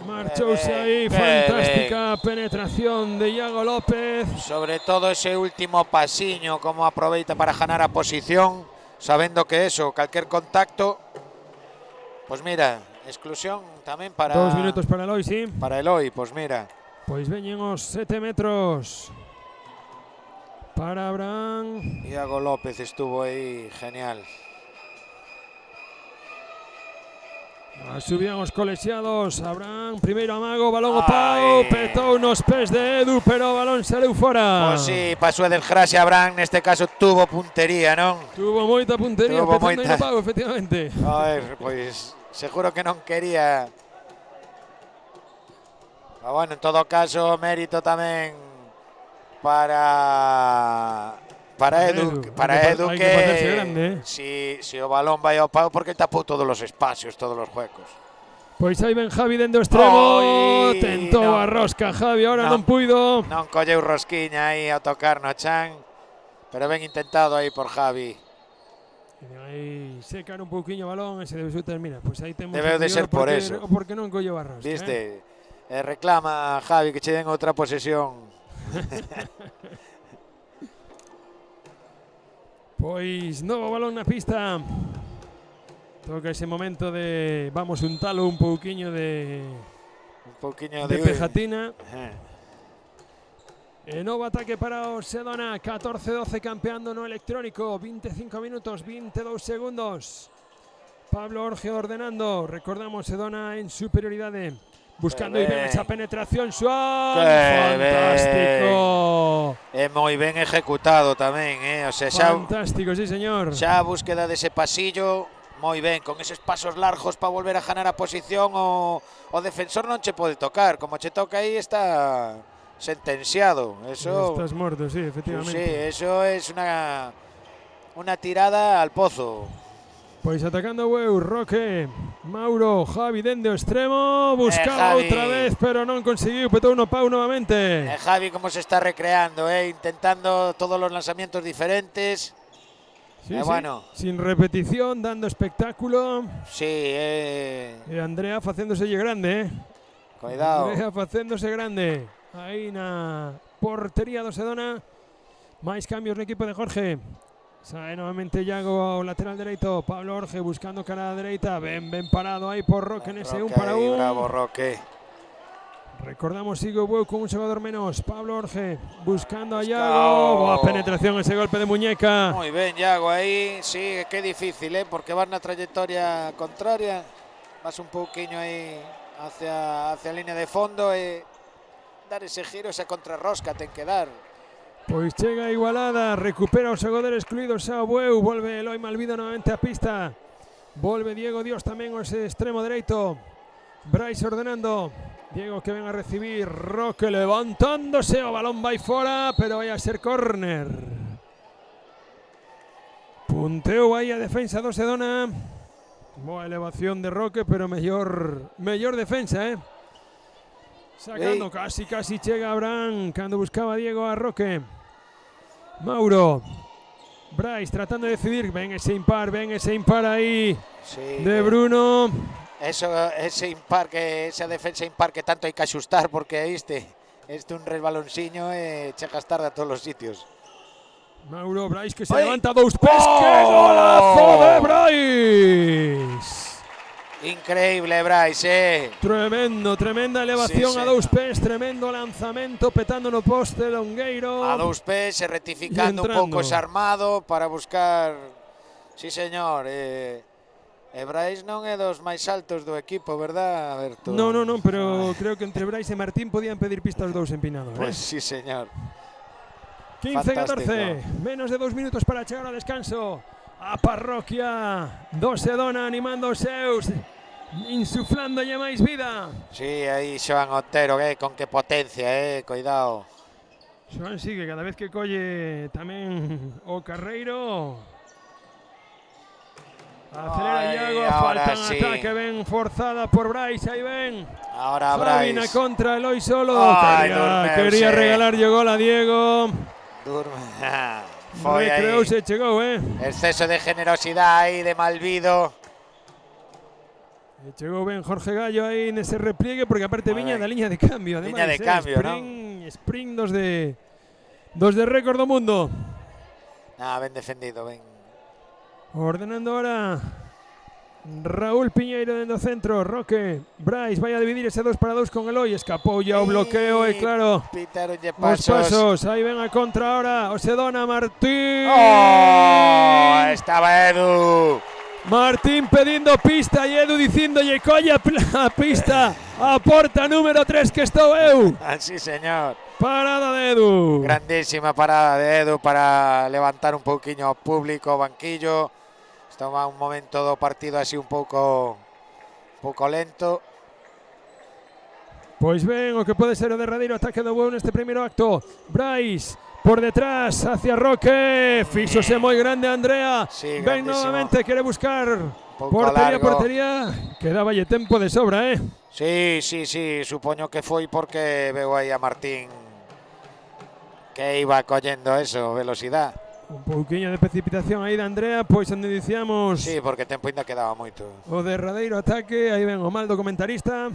marchouse Ben, aí, ben, fantástica penetración de Iago López. Sobre todo ese último pasiño, como aproveita para ganar a posición, sabendo que eso, calquer contacto, pues mira, exclusión tamén para 2 minutos para Eloi, sí. para Eloi, pues mira. Pois veñen os 7 metros para Abraham. Iago López estuvo aí genial. Subían os colexiados. Abraham, primeiro amago, balón o Ai. pau, petou nos pés de Edu, pero o balón saleu fora. Pues sí, pasou a desgracia Abraham, neste caso tuvo puntería, non? Tuvo moita puntería, Tuvo petando aí moita. no pau, efectivamente. A ver, pois seguro que non quería. Bueno, en todo caso, mérito tamén para Edu, hai que facerse grande, si o balón vai ao pau porque tapou todos os espacios, todos os huecos. Pois aí ven Javi dende o extremo. Oi, Tentou non. a rosca Javi, ahora Non. non puido. Non colleu rosquiña aí ao tocar no chan, pero ben intentado aí por Javi. Aí secar un pouquiño o balón e se debe termina. Pois aí temos Debeu de ser por eso. O porque non colleu a rosca. Viste? Reclama a Javi que che den outra posesión. Pois novo balón na pista. Toca ese momento de vamos untalo un pouquiño de Un pouquiño de de pejatina. Eh. E novo ataque para o Sedona, 14-12 campeando no electrónico, 25 minutos, 22 segundos. Pablo Orge ordenando, recordamos Sedona en superioridade. Buscando Que y ven ben. esa penetración, Xoan, Que fantástico. É moi ben ejecutado tamén, o sea, xa Fantástico, sí señor. a búsqueda dese pasillo, moi ben, con eses pasos largos para volver a ganar a posición, o defensor non che pode tocar, como che toca aí está sentenciado. Eso, Estás muerto, sí, sí, efectivamente. eso es una tirada al pozo. Pois atacando Bueu, Roque, Mauro, Javi dende o extremo, buscaba Javi. outra vez, pero non conseguiu, petou no pau novamente. Javi como se está recreando, intentando todos los lanzamientos diferentes. Sí, bueno. sin repetición, dando espectáculo. Sí, E Andrea facéndoselle grande, cuidado. Andrea facéndose grande. Aí na portería do Sedona. Máis cambios no equipo de Jorge. Sae novamente Iago ao lateral dereito. Pablo Orge buscando cara a dereita. Ben parado aí por Roque nese Roque 1 para aí, 1. bravo, Roque. Recordamos, sigue Bueu con un jugador menos. Pablo Orge buscando a Buscao. Iago. Boa penetración, ese golpe de muñeca. Muy bien, Iago aí. Sí, qué difícil, porque vas na trayectoria contraria. Vas un pouquiño aí hacia a línea de fondo e dar ese giro, esa contrarrosca ten que dar. Pois chega igualada, recupera o xogador excluído Sao Bueu, volve Eloi Malvido novamente a pista. Volve Diego Dios tamén ao ese extremo dereito. Brais ordenando. Diego que ven a recibir, Roque levantándose, o balón vai fora, pero vai a ser córner. Punteo aí a defensa do Sedona. Boa elevación de Roque, pero mellor defensa, Sacando, casi chega Abraham, cando buscaba Diego a Roque. Mauro. Brais tratando de decidir, ven ese impar aí de Bruno. Ese impar, esa defensa impar que tanto hai que axustar, porque este un resbalonsiño chega a estar a todos os sitios. Mauro Brais que se levanta dous pés, que golazo de Brais! Increíble Brais, Tremenda elevación a dous pés, tremendo lanzamento, petando no poste Longueiro. A dous pés, rectificando un pouco ese armado para buscar, sí señor, Brais non é dos máis altos do equipo, verdad, Alberto? Non, pero creo que entre Brais e Martín podían pedir pistas os dous empinados. Pues sí señor. 15-14, menos de 2 minutos para chegar ao descanso. A parroquia do Sedona animando os seus, insuflándolle máis vida. Sí, aí Xoan Otero, con que potencia, cuidado. Xoan sigue, cada vez que colle tamén o carreiro. Acelera Iago, falta un ataque ben forzada por Brais, aí ven. Ahora Brais. Sabina contra Eloi solo, quería regalarlle gol a Diego. Foi aí. Se chegou, Exceso de generosidade aí de Malvido. Chegou ben Jorge Gallo aí nese repliegue, porque aparte viña da liña de cambio. Ademais, liña de cambio, sprint dos de récord do mundo. Ben defendido, ben. Ordenando ahora Raúl Piñeiro dentro do centro, Roque, Brais vai a dividir ese 2-2 con Eloi, escapou ya o bloqueo e claro, os pasos, aí ven a contra ahora, o Sedona, Martín. Estaba Edu. Martín pedindo pista e Edu dicíndolle colla a pista, a porta número 3 que estou eu. Sí, señor. Parada de Edu. Grandísima parada de Edu para levantar un pouquiño o público, o banquillo. Estaba un momento do partido así un pouco lento. Pois ben, o que pode ser o derradeiro ataque do Bueu neste primeiro acto. Brais por detrás hacia Roque, fíxose moi grande Andrea. Sí, ven novamente, quere buscar portería. Quedáballe tempo de sobra, Sí, supoño que foi porque veo aí a Martín que iba collendo eso, velocidade. Un pouquiño de precipitación aí de Andrea, pois onde dicíamos. Sí, porque tempo ainda quedaba moito. O derradeiro ataque, aí ven o mal do comentarista.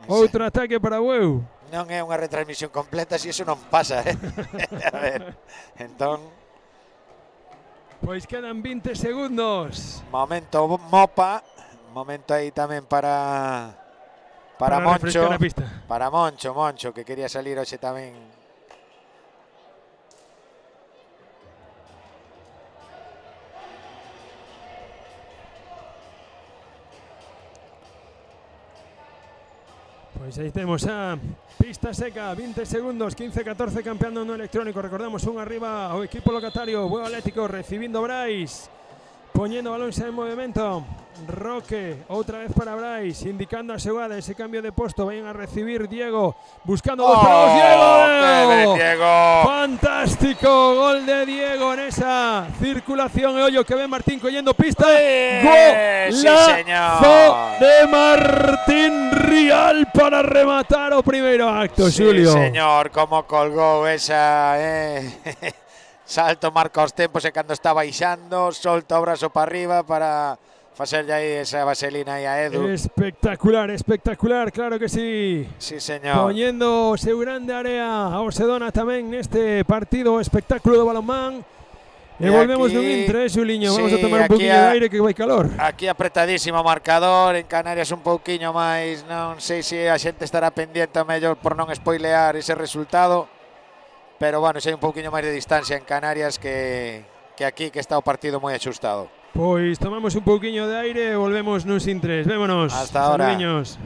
Outro ataque para Bueu. Non é unha retransmisión completa, si eso non pasa, A ver, entón. Pois quedan 20 segundos. Momento Mopa, momento aí tamén para Moncho. A pista. Para Moncho, que quería salir hoxe tamén. Pois aí temos a pista seca, 20 segundos, 15-14 campeando no electrónico. Recordamos un arriba ao equipo locatario, Bueu Atlético recibindo Brais, poñendo balón xa en movimento. Roque, outra vez para Brais, indicando a xogada, ese cambio de posto, vayan a recibir Diego, buscando dos parados, Diego! Fantástico, gol de Diego en esa circulación, e ollo que ven Martín collendo pista, golazo de Martín Rial para rematar o primeiro acto, Xulio. Sí, señor, como colgou esa, salto marca os tempos e cando está baixando, solta o brazo para arriba para facerlle aí esa vaselina aí a Edu. Espectacular, claro que sí. Sí, señor. Poñendo o seu grande área ao Sedona tamén neste partido, espectáculo do balonmán. E volvemos dun intre, Xuliño. Vamos a tomar un pouquinho de aire que vai calor. Aquí apretadísimo o marcador, en Canarias un pouquiño máis, non sei se a xente estará pendiente a mellor por non spoilear ese resultado, pero bueno, sei un pouquiño máis de distancia en Canarias que aquí, que está o partido moi axustado. Pois tomamos un pouquiño de aire e volvemos nos intres. Vémonos. Hasta ahora. Saludiños.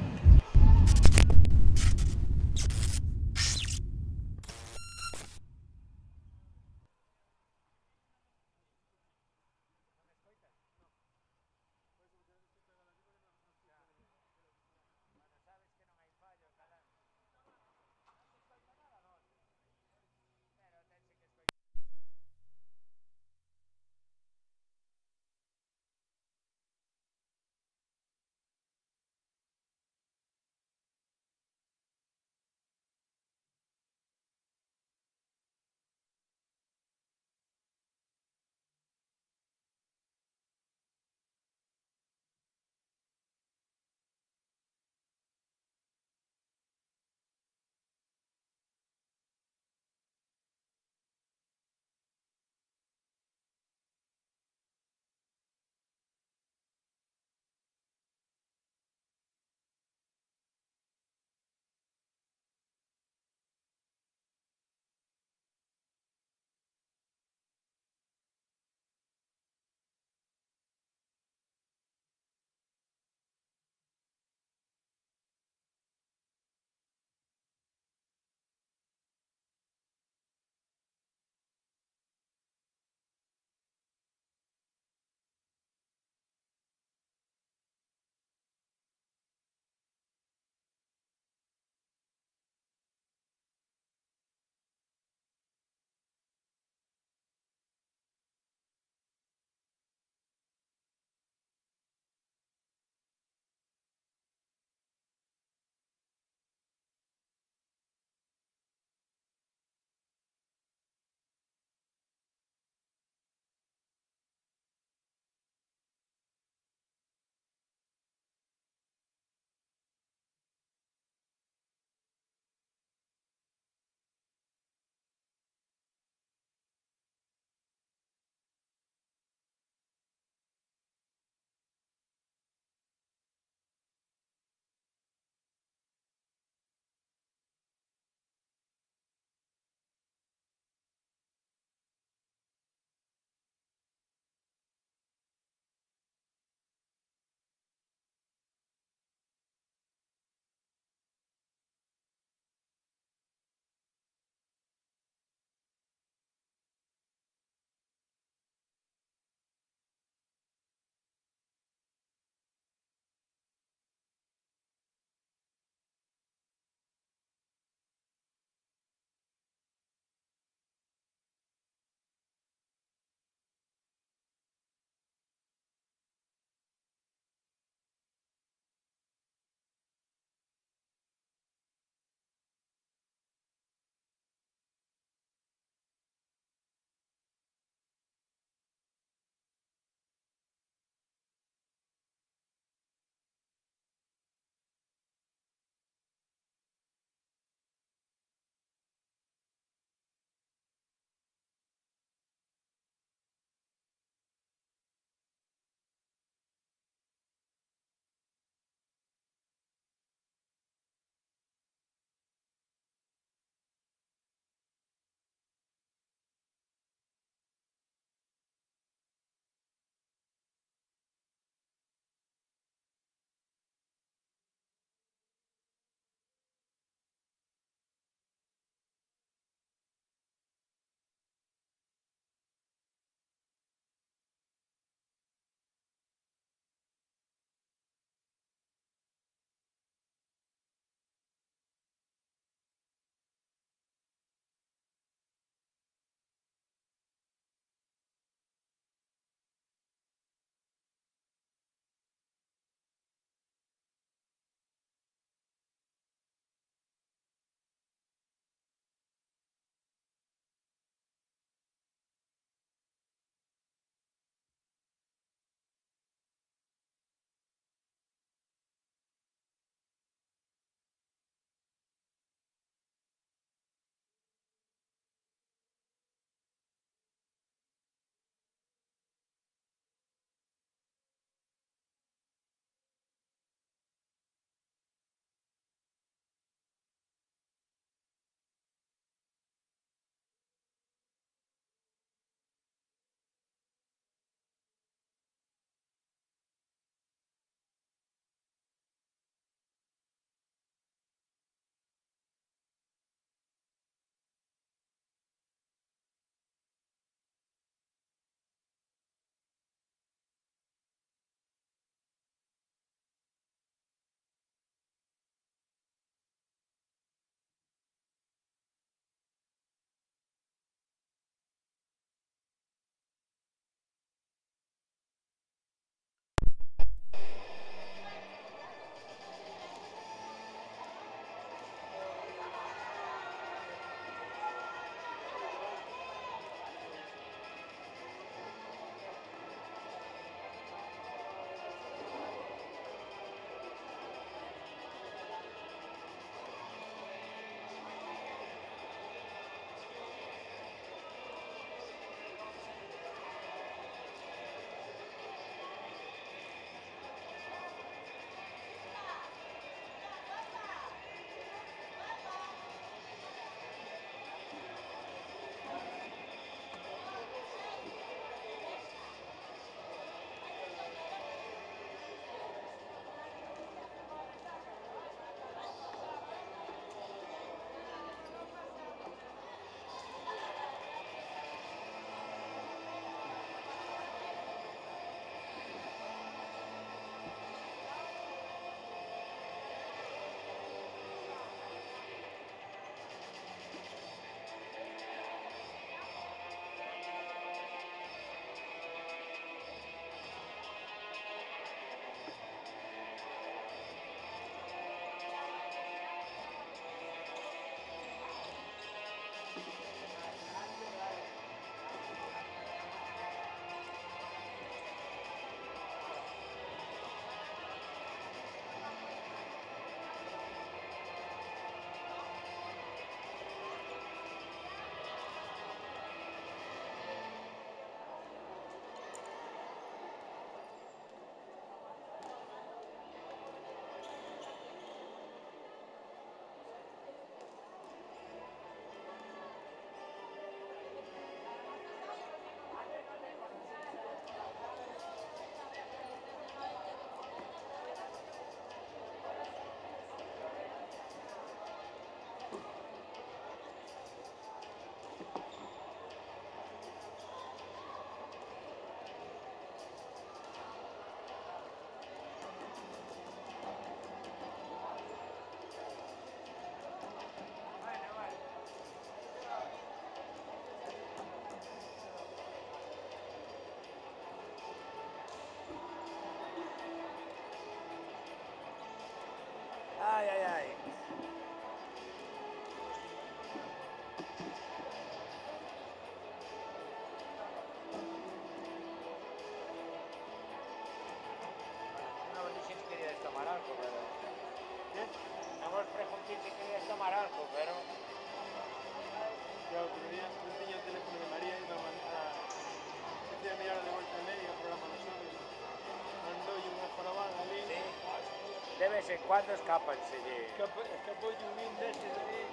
vez en cuando escápanse. Escapó Yubín de este de ahí.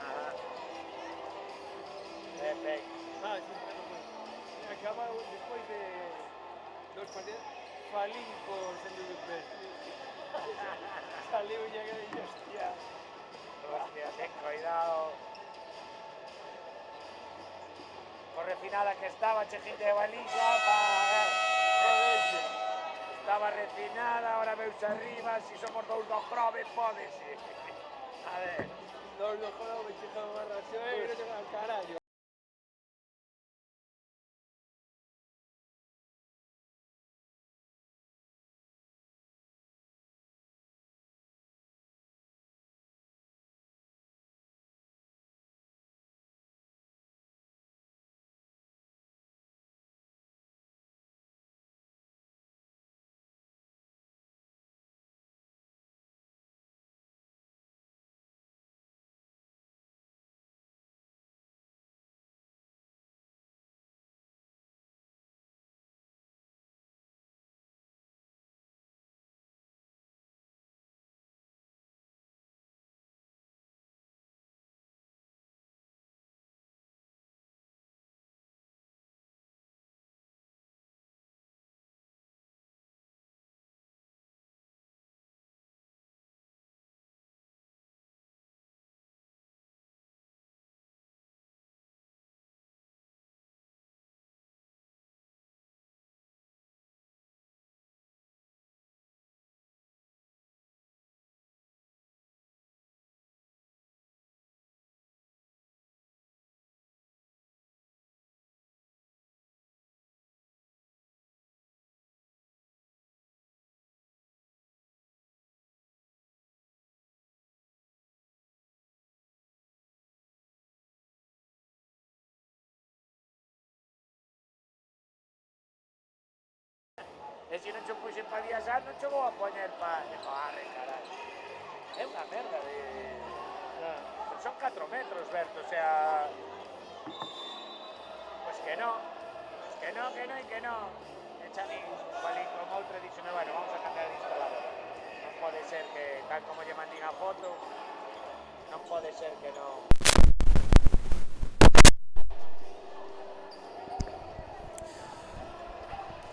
Ajá. Ben. Sí, acaba despois de dos partidos falín por Centro de Pérez. Saliu ya que hostia. Hostia, ten cuidado. Por refinada que estaba, Chejín de baliza. Estaba refinada, ahora veus arriba, si somos dous do prove, pódese. A ver. Dous do prove, chico, barra, suegro, al carallo. E se non che puxen pa viaxar, non che vou a poñer pa... Arre, caralho. É unha merda de... Son 4 metros, Berto, o sea... Pues que no. Pues que no, que no e que no. Echan un palín con outro e dixome, bueno, vamos a cambiar de instalador. Non pode ser que, tal como lle mandín a foto, non pode ser que non...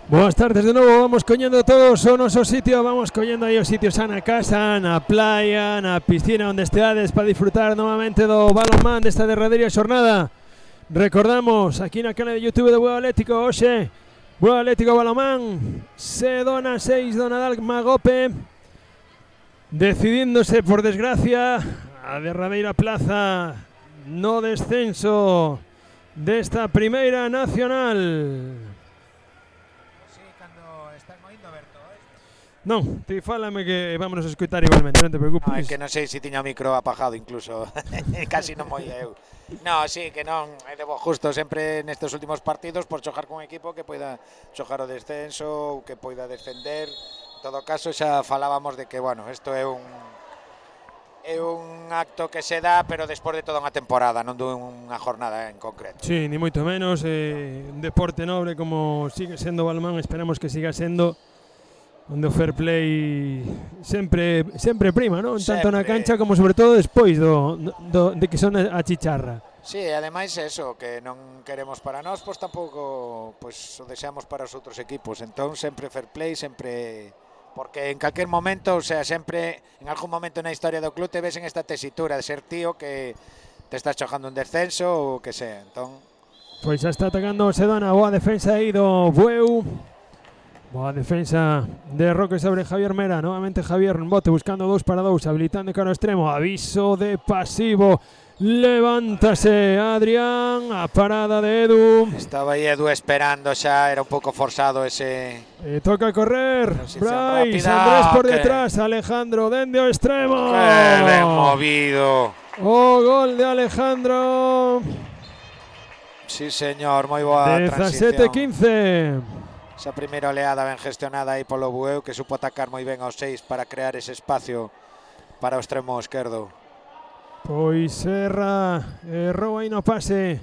Buenas tardes de novo, vamos coñendo todos o noso sitio, vamos coñendo aí os sitios na casa, na playa, na piscina onde esteades para disfrutar novamente do balonmán desta derradeira xornada. Recordamos, aquí na canal de YouTube de Bueu Atlético, hoxe, Bueu Atlético Balonmán, Sedona 6 do Nadal Magope, decidíndose por desgracia a derradeira plaza no descenso desta primeira nacional. Non, ti fálame que vámonos a escutar igualmente, non te preocupes. No, é que non sei se tiña o micro apagado incluso, casi non moi eu. No, sí, que non, é de bo justo sempre nestes últimos partidos por xogar con un equipo que poida xogar o descenso ou que poida defender. En todo caso xa falábamos de que, bueno, isto é un acto que se dá, pero despois de toda unha temporada, non dunha jornada en concreto. Sí, ni moito menos, un deporte nobre como sigue sendo o balonmán, esperamos que siga sendo, onde o fair play sempre prima, non? Tanto na cancha como sobre todo despois de que son a chicharra. Sí, ademais eso, que non queremos para nós, pois tampouco pois o deseamos para os outros equipos. Entón sempre fair play, sempre, porque en calquer momento, o sea, sempre en algún momento na historia do club te ves en esta tesitura de ser tío que te estás xogando un descenso ou que sea. Entón, pois xa está atacando o Sedona, boa defensa aí do Bueu. Boa defensa de Roque sobre Javier Mera. Novamente Javier Bote buscando 2 para 2, habilitando cara ao extremo. Aviso de pasivo. Levántase Adrián, a parada de Edu. Estaba aí Edu esperando xa, era un pouco forzado ese... Toca correr, Bryce, Andrés por detrás, Alejandro dende o extremo. ¡Qué ben movido! O gol de Alejandro. Sí, señor, moi boa transición. 17-15. Esa primeira oleada ben gestionada aí polo Bueu, que supo atacar moi ben aos 6 para crear ese espacio para o extremo esquerdo. Pois Serra rouba aí no pase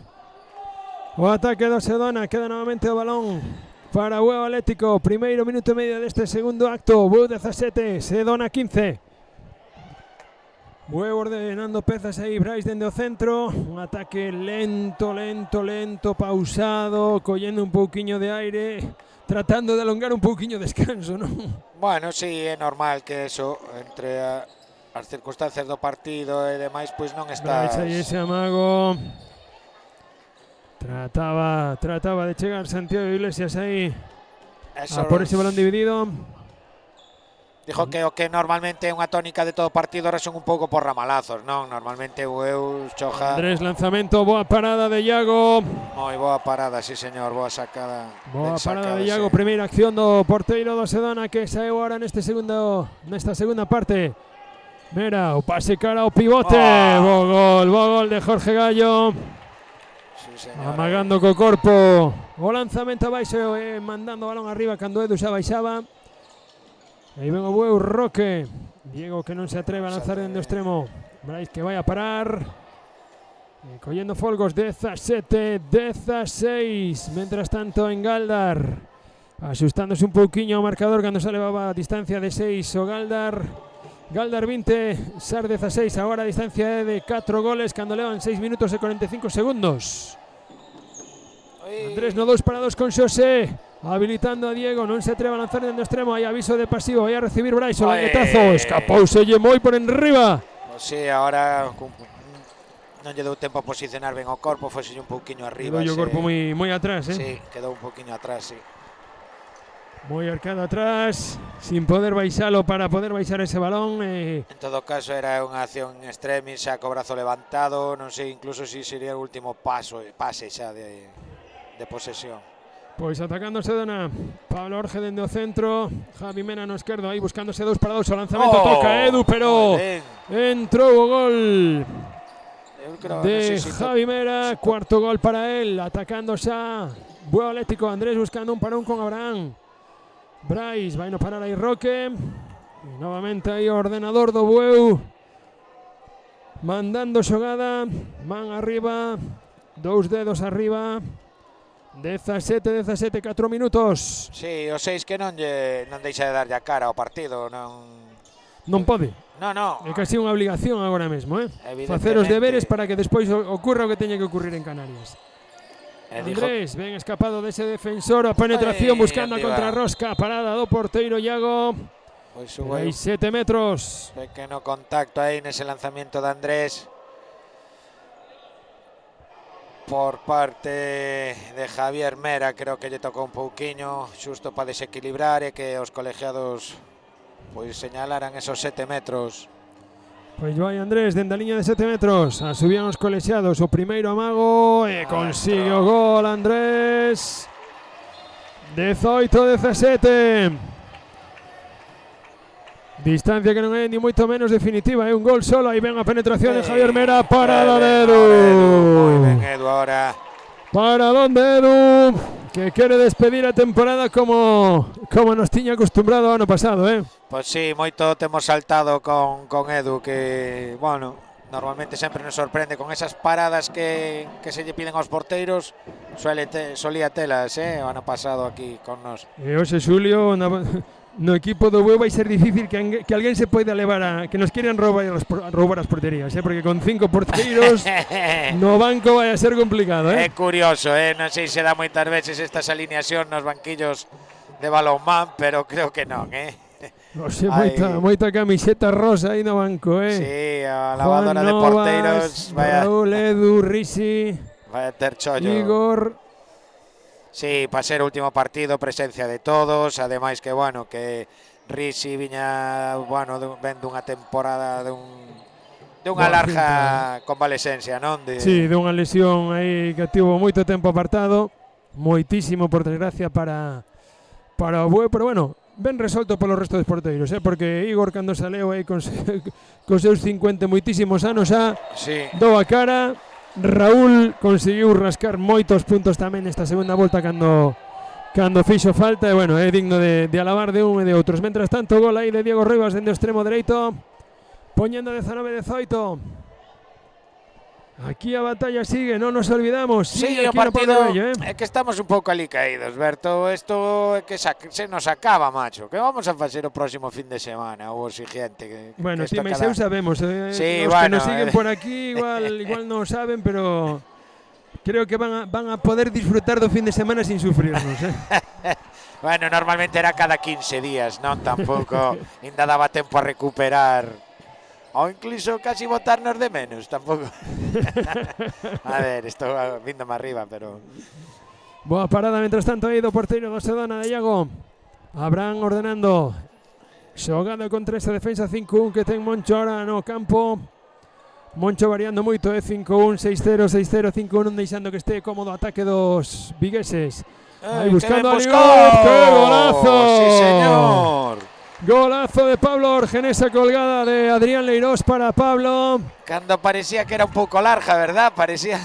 o ataque do Sedona, queda novamente o balón para Bueu Atlético. Primeiro minuto e medio deste segundo acto. Bueu 17, Sedona 15. Bueu ordenando pezas aí, Brais dende o centro. Un ataque lento, pausado, collendo un pouquiño de aire, tratando de alongar un pouquiño de descanso, non? Bueno, sí, é normal que eso, entre as circunstancias do partido e demais, pois non estás... Brais aí ese amago. Trataba de chegar Santiago Iglesias aí a por ese balón dividido. Dijo que o que normalmente é unha tónica de todo partido ahora son un pouco por ramalazos, non? Normalmente Bueu choja... Andrés, lanzamento, boa parada de Iago. Moi boa parada, sí señor, boa sacada. Boa parada de Iago, primeira acción do porteiro do Sedona que saeu agora nesta segunda parte. Mira, o pase cara ao pivote, bo gol de Jorge Gallo. Sí, señor. Amagando co corpo. O lanzamento abaixo, mandando o balón arriba cando Edu xa baixaba. Aí ven o Bueu, Roque. Diego que non se atreve a lanzar dende o extremo. Brais que vai a parar. Collendo folgos, 17-16. Mentras tanto en Galdar, asustándose un pouquiño ao marcador cando se levaba a distancia de 6 o Galdar. Galdar 20, Sar 16. Agora a distancia é de 4 goles cando levan 6 minutos e 45 segundos. Andrés no 2 para 2 con Xosé. Habilitando a Diego, non se atreve a lanzar dentro do extremo. Hai aviso de pasivo, vai a recibir Brais o languetazo. Escapouselle moi por enriba. Pues sí, ahora non lle deu tempo a posicionar ben o corpo, foselle un pouquiño arriba. Quedou o corpo moi atrás, Sí, quedou un pouquiño atrás, sí. Moi arcado atrás, sin poder baixalo para poder baixar ese balón. En todo caso era unha acción extremis, xa co brazo levantado, non sei incluso si sería o último pase xa de posesión. Pois atacando Sedona, Pablo Orge dende o centro, Javi Mena no esquerdo, aí buscándose 2 para 2, o lanzamento toca Edu, pero entrou o gol de Javi Mena, cuarto gol para él, atacando xa Bueu Atlético. Andrés buscando un parón con Abraham. Brais vai no parar aí Roque, e novamente aí o ordenador do Bueu, mandando xogada, man arriba, 2 dedos arriba. 17, 4 minutos. Sí, o 6 que non deixa de darlle a cara ao partido, non pode. No. É casi unha obligación agora mesmo, facer os deberes para que despois ocurra o que teña que ocurrir en Canarias. Andrés, ben escapado dese defensor, a penetración buscando a contrarrosca, parada do porteiro Iago. Aí 7 metros. Pequeno contacto aí nese lanzamiento de Andrés por parte de Javier Mera. Creo que lle tocou un pouquiño xusto para desequilibrar e que os colegiados pois señalaran esos 7 metros. Pois vai Andrés dende a liña de 7 metros, a subían os colexiados, o primeiro amago e consigue o gol Andrés. 18-17. Distancia que non é ni moito menos definitiva, é un gol solo. Aí ven a penetración de Javier Mera, parada de Edu. Moi ben Edu ahora. Paradón de Edu, que quere despedir a temporada como nos tiña acostumbrado o ano pasado, Pois sí, moito temos saltado con Edu, que, bueno, normalmente sempre nos sorprende con esas paradas que se lle piden aos porteiros. Solía telas, o ano pasado aquí con nos. E hoxe, Xulio, no equipo do Bueu vai ser difícil que alguén se poida levar que nos quieran roubar as porterías, porque con 5 porteiros no banco vai a ser complicado, É curioso, non sei se dá moitas veces estas alineacións nos banquillos de balonmán, pero creo que non, Oxe, moita camiseta rosa aí no banco, Sí, a lavadora de porteiros, Raúl, Edu, Risi, vai a ter chollo. Igor. Sí, para ser o último partido, presencia de todos, ademais que, bueno, que Risi viña, bueno, ven dunha temporada dunha larga convalescencia, non? Sí, dunha lesión aí que tivo moito tempo apartado, moitísimo por desgracia para o Bueu, pero bueno, ben resolto polo resto dos porteiros, porque Igor cando saleu aí con seus 50 moitísimos anos xa, dou a cara. Raúl conseguiu rascar moitos puntos tamén nesta segunda volta cando fixo falta, e bueno, é digno de alabar de un e de outros. Mentras tanto, gol aí de Diego Rivas dende o extremo dereito, poñendo 19-18. Aquí a batalla sigue, no nos olvidamos. Sí, o partido é que estamos un pouco ali caídos, Berto. Isto é que se nos acaba, macho. Que vamos a facer o próximo fin de semana ou o siguiente? Bueno, ti e eu sabemos. Sí, los bueno, que nos siguen por aquí igual no saben, pero creo que van a poder disfrutar do fin de semana sin sufrirnos. Bueno, normalmente era cada 15 días, non? Tampouco ainda daba tempo a recuperar. Ou incluso casi botarnos de menos, tampouco. A ver, estou víndome arriba, pero... Boa parada, mientras tanto, aí do porteiro do Sedona de Iago. Abraham ordenando. Xogada contra esa defensa 5-1 que ten Moncho ahora no campo. Moncho variando moito, 5-1, 6-0, 6-0, 5-1, deixando que este cómodo ataque dos vigueses. Aí buscando a Ligón. ¡Qué golazo! Sí, señor. Golazo de Pablo Orge en esa colgada de Adrián Leirós para Pablo. Cando parecía que era un pouco larga, ¿verdad? Parecía...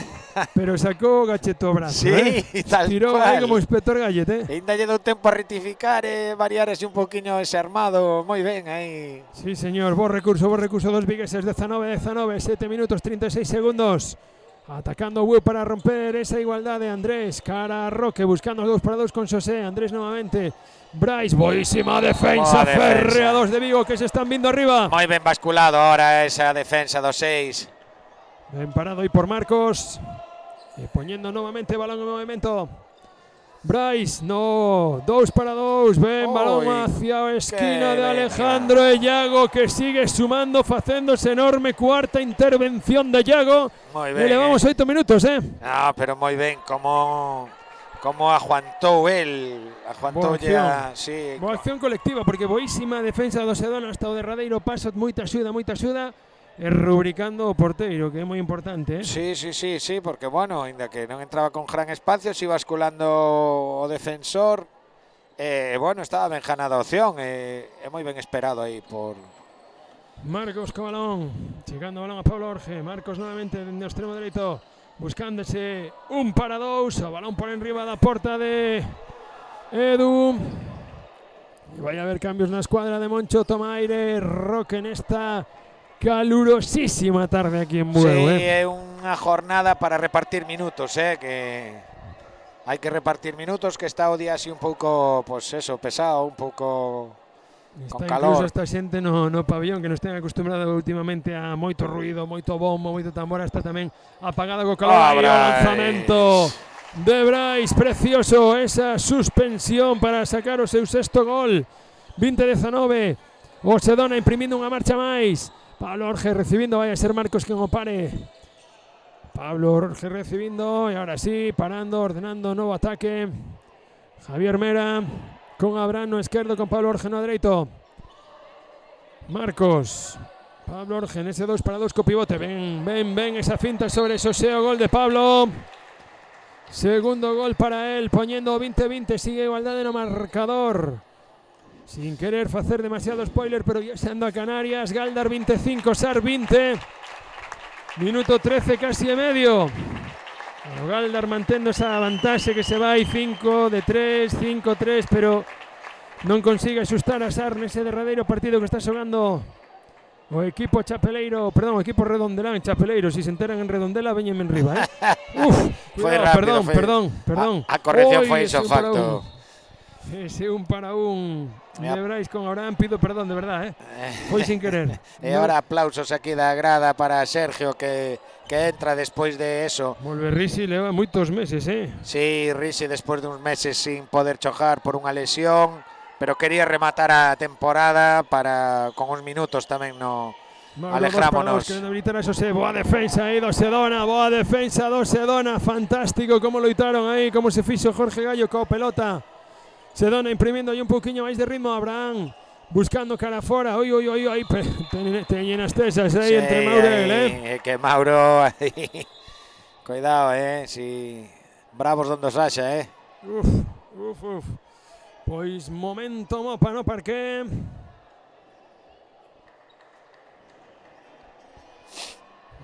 Pero sacó Gacheto brazo, sí, tal tiró cual. aí como inspector Gallet, Ainda lle dou tempo a rectificar e variar ese un poquinho ese armado. Moi ben aí. Sí, señor, vos recurso, dos vigueses, 19, 7 minutos 36 segundos. Atacando Bueu para romper esa igualdad de Andrés. Cara a Roque, buscando 2 para 2 con José. Andrés nuevamente. Bryce, boísima defensa, férrea dos de Vigo que se están viendo arriba. Moi ben basculado ahora esa defensa dos 6. Ben parado aí por Marcos. Y poniendo nuevamente balón en movimiento. Bryce, no, 2 para 2, ven, balón hacia esquina de Alejandro de Iago, que sigue sumando, facéndose enorme, cuarta intervención de Iago. Le levamos 8 minutos, No, pero moi ben, como aguantou el, aguantou ya, sí. Boa acción colectiva, porque boísima defensa do Sedona hasta o derradeiro paso, moita axuda. E rubricando o porteiro, que é moi importante. Sí, porque, bueno, ainda que non entraba con gran espacio, si basculando o defensor, bueno, estaba ben ganada a opción, é moi ben esperado aí por... Marcos co balón, chegando o balón a Pablo Orge, Marcos nuevamente dende o extremo dereito, buscándose 1 para 2, o balón por enriba da porta de Edu. E vai haber cambios na escuadra de Moncho, toma aire, Roque nesta... calurosísima tarde aquí en Bueu. Sí, é unha jornada para repartir minutos, que hai que repartir minutos, que está o día así un pouco, pues eso, pesado, un pouco con calor. Incluso esta xente no pabellón que nos ten acostumbrado últimamente a moito ruido, moito bombo, moito tambor, está tamén apagada co calor. Aí o lanzamento de Bryce, precioso esa suspensión para sacar o seu sexto gol. 20-19, o Sedona imprimindo unha marcha máis. Pablo Orge recibiendo, vaya a ser Marcos quien o pare. Pablo Orge recibiendo y ahora sí, parando, ordenando nuevo ataque. Javier Mera con Abraham no izquierdo, con Pablo Orge no derecho. Marcos. Pablo Orge en ese 2 para 2 con pivote. Ven esa finta sobre Soseo, gol de Pablo. Segundo gol para él, poniendo 20-20, sigue igualdad en el marcador. Sin querer hacer demasiado spoiler, pero ya se anda a Canarias. Galdar 25, Sar 20. Minuto 13 casi e medio. O Galdar mantendo esa vantaxe que se vai 5-3, 5-3, pero non consigue asustar a Sar nese derradeiro partido que está xogando o equipo chapeleiro, perdón, o equipo redondelán, chapeleiro, si se enteran en Redondela, veñenme en riba, Uf, cuidado, perdón. A corrección foi iso facto. Ese 1 para 1 de Bryce con Abraham, pido perdón, de verdad, foi sin querer. E agora aplausos aquí da grada para Sergio que entra despois de eso. Volve Risi, leva moitos meses, Sí, Risi despois de uns meses sin poder chojar por unha lesión, pero quería rematar a temporada para con uns minutos tamén no alejrámonos. Boa defensa aí do Sedona, fantástico como loitaron aí, como se fixo Jorge Gallo coa pelota. Sedona imprimindo aí un pouquiño máis de ritmo. Abraham buscando cara fora. Oi, teñen as tesas aí entre Mauro e él, que Mauro aí. Cuidado, si bravos donde os haxa, Uf. Pois momento mopa no parque.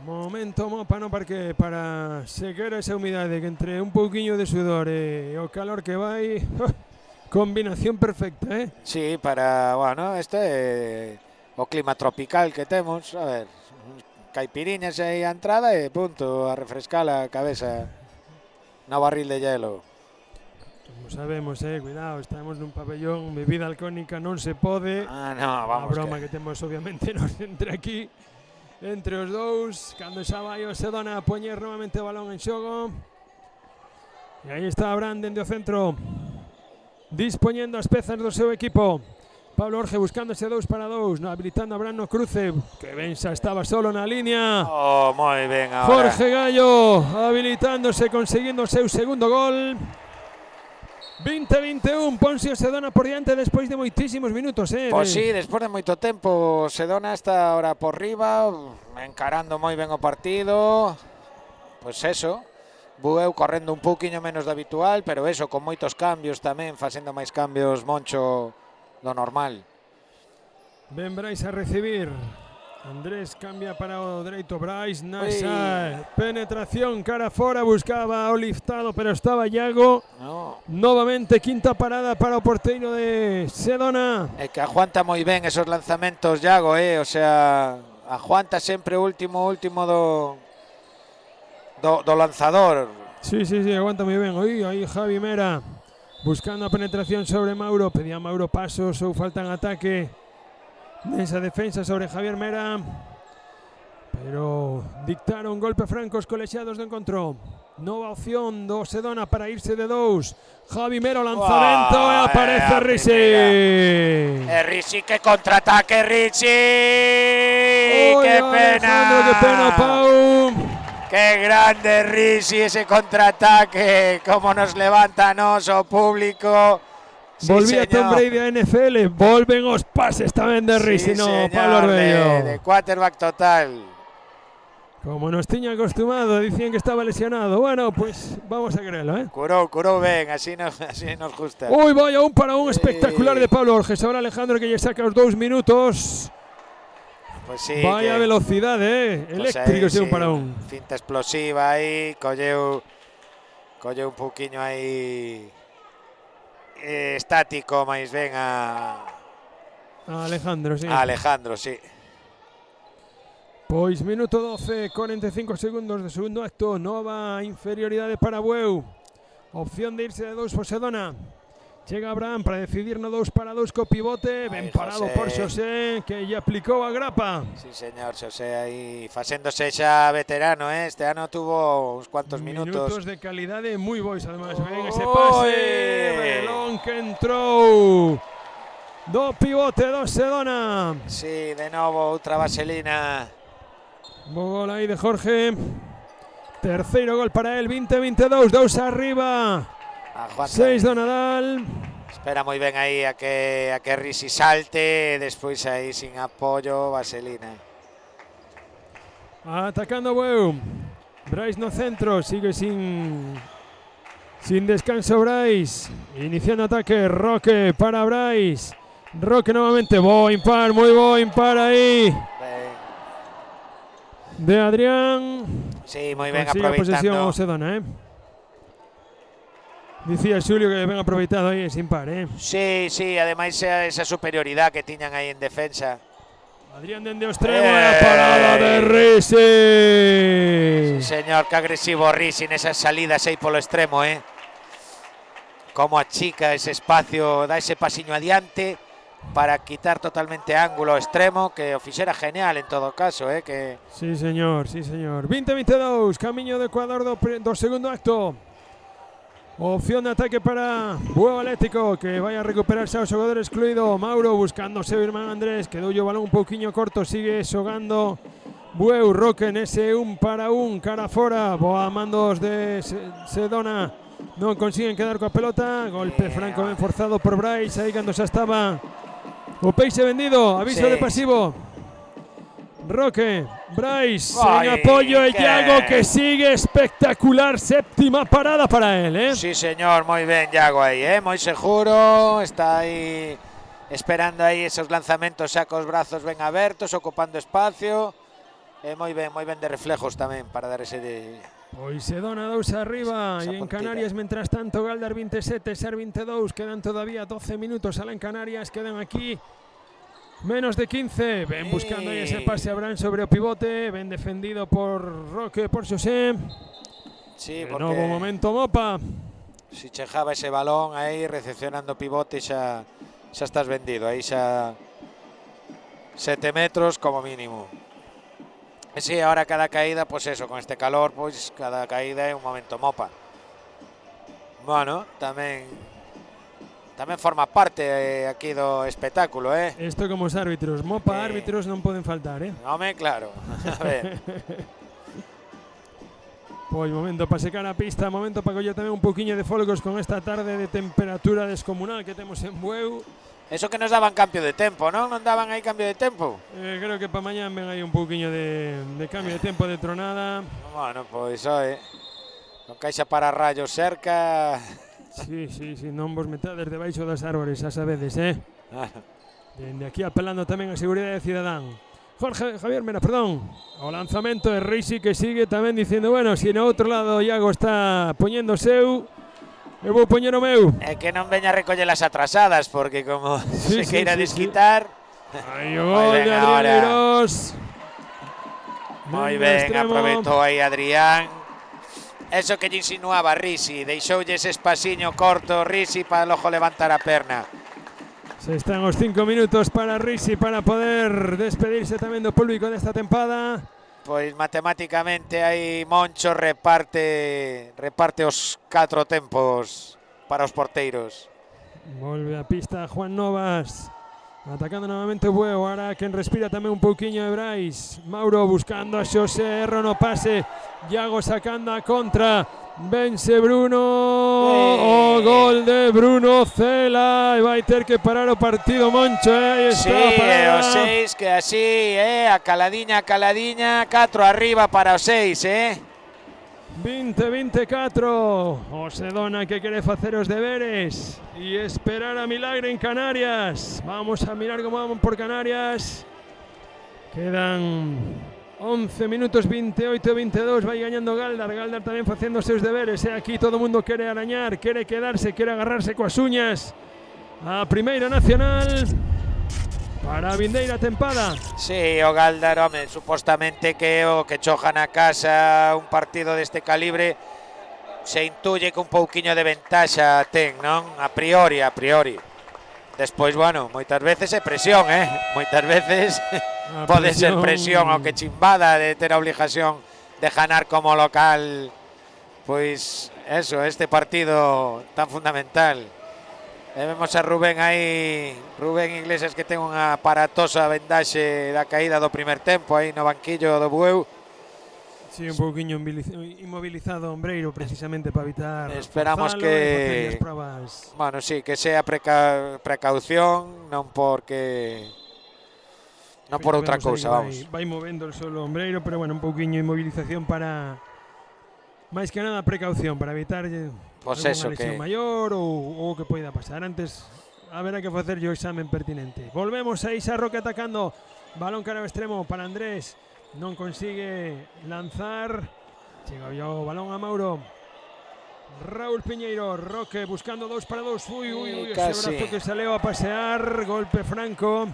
Momento mopa no parque para secar esa humidade que entre un pouquiño de sudor e o calor que vai. Combinación perfecta, Sí, para, bueno, este o clima tropical que temos, a ver, caipiriñas aí a entrada e punto, a refrescar a cabeza no barril de hielo. Como sabemos, cuidado, estamos nun pabellón, bebida alcohólica non se pode. No, vamos. A broma que temos obviamente nos entre aquí, entre os dous, cando xa vai o Sedona a poñer novamente o balón en xogo. E aí está Abraham dende o centro, dispoñendo as pezas do seu equipo. Pablo Orge buscándose 2 para 2, habilitando a Abraham no cruce, que ben xa estaba solo na línea. Moi ben agora. Jorge Gallo habilitándose, conseguindo o seu segundo gol. 20-21, ponse o Sedona por diante despois de moitísimos minutos. Pois sí, despois de moito tempo, Sedona está ahora por riba, encarando moi ben o partido. Pois eso, Bueu correndo un pouquiño menos do habitual, pero eso, con moitos cambios tamén, facendo máis cambios Moncho do normal. Ben Brais a recibir. Andrés cambia para o dereito, Brais, Nasa, penetración cara fora, buscaba o liftado, pero estaba Iago. Novamente quinta parada para o porteiro de Sedona. É que aguanta moi ben esos lanzamentos Iago, o sea, aguanta sempre o último do lanzador. Sí, aguanta moi ben. Aí Javi Mera buscando a penetración sobre Mauro, pedía Mauro pasos ou falta en ataque. Nesa defensa sobre Javier Mera, pero dictaron golpe franco os colexiados do encontro. Nova opción do Sedona para irse de 2. Javi Mera o lanzamento e aparece Ricci. Ricci, que contraataque Ricci. ¡Qué pena! Alejandro, qué pena, Pau. ¡Qué grande Ricci ese contraataque! ¡Cómo nos levanta o público! Sí, volvía Tom Brady a NFL, volven os pases tamén de Ricci, Pablo Orbello. De quarterback total. Como nos tiña acostumado, dicían que estaba lesionado. Bueno, pues vamos a creerlo, Curou ben, así nos gusta. Uy, vaya, un para un espectacular de Pablo Orges. Ahora Alejandro que lle saca os 2 minutos. Pues sí, vaya velocidade, eléctrico, pues ahí, un para un. Cinta explosiva aí, colleu un pouquiño aí estático, máis ben a Alejandro, sí. Alejandro, sí. Pois minuto 12, 45 segundos de segundo acto, nova inferioridade para Bueu. Opción de irse de 2 por Sedona. Chega Abraham para decidir no 2 para 2 co pivote, ben parado por Xosé, que lle aplicou a grapa. Sí, señor, Xosé aí facéndose xa veterano, Este ano tuvo uns cuantos minutos. Minutos de calidade moi bois, además. Ven ese pase, balón que entrou do pivote do Sedona. Sí, de novo outra vaselina. Bo gol aí de Jorge. Terceiro gol para él, 20-22, 2 arriba. 6 do Nadal. Espera moi ben aí a que Ricci salte, despois aí sin apoio, vaselina. Atacando Bueu. Brais no centro, sigue sin descanso Brais. Iniciando ataque, Roque para Brais. Roque novamente, impar, muy impar aí. De Adrián. Sí, moi ben aproveitando. Posesión ao Sedona, Dicía Xulio que ben aproveitado aí sin par, Sí, ademais esa superioridade que tiñan aí en defensa. Adrián dende o extremo, a parada de Ricci. Sí, señor, que agresivo Ricci nesas salidas aí polo extremo, Como achica ese espacio, dá ese pasiño adiante para quitar totalmente ángulo extremo, que o fixera genial en todo caso, que... Sí, señor. 20-22, camiño do Ecuador do segundo acto. Opción de ataque para Bueu Atlético, que vai a recuperarse ao xogador excluído. Mauro buscando o seu irmán Andrés, quedou o balón un pouquiño corto, sigue xogando Bueu. Roque nese 1 para 1, cara fora. Boa mandos de Sedona, non consiguen quedar coa pelota. Golpe franco ben forzado por Brais, aí cando xa estaba o peixe vendido, aviso de pasivo. Roque, Brais, en apoio e Iago, que sigue espectacular, séptima parada para él, Sí, señor, moi ben Iago aí, moi seguro, está aí esperando aí esos lanzamentos xa cos brazos ben abertos, ocupando espacio, moi ben de reflejos tamén para dar ese de... Pois Sedona 2 arriba e en Canarias, mentras tanto, Galdar 27, Ser 22, quedan todavía 12 minutos, alá en Canarias, quedan aquí Menos de 15. Ven buscando ahí ese pase a Bran sobre o pivote. Ven defendido por Roque, por Xosé. Sí, porque novo momento Mopa. Si chejaba ese balón aí recepcionando pivote xa estás vendido. Aí xa 7 metros como mínimo. E si, ahora cada caída, pues eso, con este calor, pues cada caída é un momento Mopa. Bueno, tamén forma parte aquí do espectáculo, Isto como os árbitros, Mopa, árbitros non poden faltar, Home, claro. A ver. Pois momento para secar a pista, momento para coller tamén un pouquiño de folgos con esta tarde de temperatura descomunal que temos en Bueu. Eso que nos daban cambio de tempo, non? Non daban aí cambio de tempo? Creo que para mañá ven aí un pouquiño de cambio de tempo de tronada. Bueno, pois con caixa para rayos cerca. Sí, non vos metades debaixo das árbores, xa sabedes, Dende aquí apelando tamén a seguridade cidadán. Javier Mena, perdón. O lanzamento de Risi que sigue tamén dicindo, bueno, si no outro lado Iago está poñendo seu, eu vou poñer o meu. É que non veña a recoller as atrasadas, porque como se queira desquitar. Aí o gol de Adrián Leirós. Moi ben, aproveitou aí Adrián. Eso que lle insinuaba Risi, deixoulle ese espasiño corto Risi para logo levantar a perna. Se están os 5 minutos para Risi para poder despedirse tamén do público desta tempada. Pois matemáticamente aí Moncho reparte os 4 tempos para os porteiros. Volve a pista Juan Novas. Atacando novamente o Bueu, ahora quen respira tamén un pouquiño de Brais. Mauro buscando a Xosé, erro no pase. Iago sacando a contra. Vence Bruno. O gol de Bruno Cela. E vai ter que parar o partido Moncho. Aí está o 6 que así, a caladiña, 4 arriba para o 6, 20-24. O Sedona que quere facer os deberes e esperar a milagre en Canarias. Vamos a mirar como vamos por Canarias. Quedan 11 minutos, 28-22. Vai gañando Galdar tamén facendo os seus deberes. Aquí todo o mundo quere arañar, quere quedarse, quere agarrarse coas uñas a Primeira Nacional para a vindeira tempada. Sí, o Galdar, home, supostamente que o que choja na casa un partido deste calibre se intuye que un pouquiño de ventaxa ten, non? A priori. Despois, bueno, moitas veces é presión, moitas veces pode ser presión o que chimbada de ter a obligación de ganar como local, pois eso, este partido tan fundamental. Vemos a Rubén aí, Rubén Iglesias que ten unha aparatosa vendaxe da caída do primer tempo aí no banquillo do Bueu. Sí, un pouquiño inmobilizado Ombreiro precisamente para evitar. Esperamos que bueno, sí, que sea precaución, non por outra cousa, vamos. Vai movendo el solo Ombreiro, pero bueno, un pouquiño inmovilización para máis que nada precaución para evitar pues alguna lesión maior ou que poida pasar. Antes haberá que facer o examen pertinente. Volvemos a Isa Roque atacando. Balón cara ao extremo para Andrés. Non consigue lanzar. Chega o balón a Mauro. Raúl Piñeiro. Roque buscando 2 para 2. Uy, ese brazo que saleu a pasear. Golpe franco.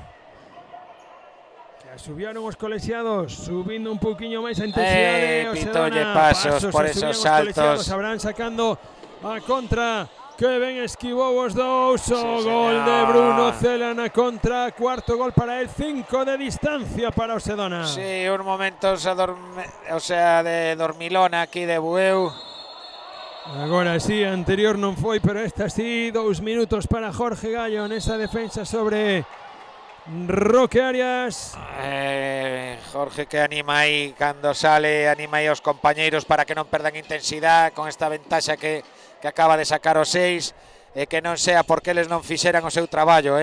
Subiaron os colexiados, subindo un pouquiño máis a intensidade. Pitolle pasos por esos saltos. Sabrán sacando a contra. Que ben esquivou os dous. O gol de Bruno Cela na contra. Cuarto gol para el. 5 de distancia para o Sedona. Sí, un momento de dormilona aquí de Bueu. Agora sí, anterior non foi, pero esta sí. 2 minutos para Jorge Gallo nesa defensa sobre Roque Arias. Jorge que anima aí cando sale, anima aí os compañeiros para que non perdan intensidade con esta ventaxa que acaba de sacar o 6 e que non sea porque eles non fixeran o seu traballo,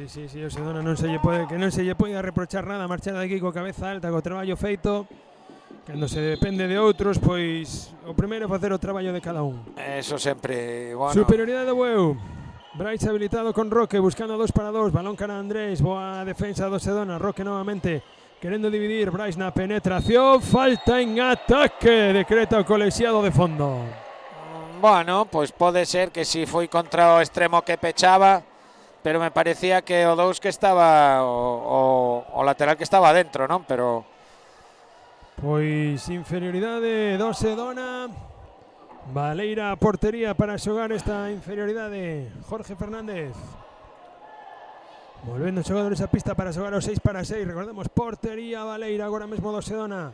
Sí, o Sedona non se lle pode reprochar nada, marchar de aquí co cabeza alta, co traballo feito. Cando se depende de outros, pois o primeiro é facer o traballo de cada un. Eso sempre, bueno. Superioridade de Bueu. Brais habilitado con Roque, buscando 2 para 2, balón cara a Andrés, boa defensa do Sedona, Roque novamente, querendo dividir, Brais na penetración, falta en ataque, decreta o colexiado de fondo. Bueno, pois pode ser que si foi contra o extremo que pechaba, pero me parecía que o dous que estaba o lateral que estaba adentro, non? Pero pois inferioridade do Sedona. Baleira a portería para xogar esta inferioridade. Jorge Fernández. Volvendo os xogadores a pista para xogar o 6-6. Recordemos, portería Baleira agora mesmo do Sedona.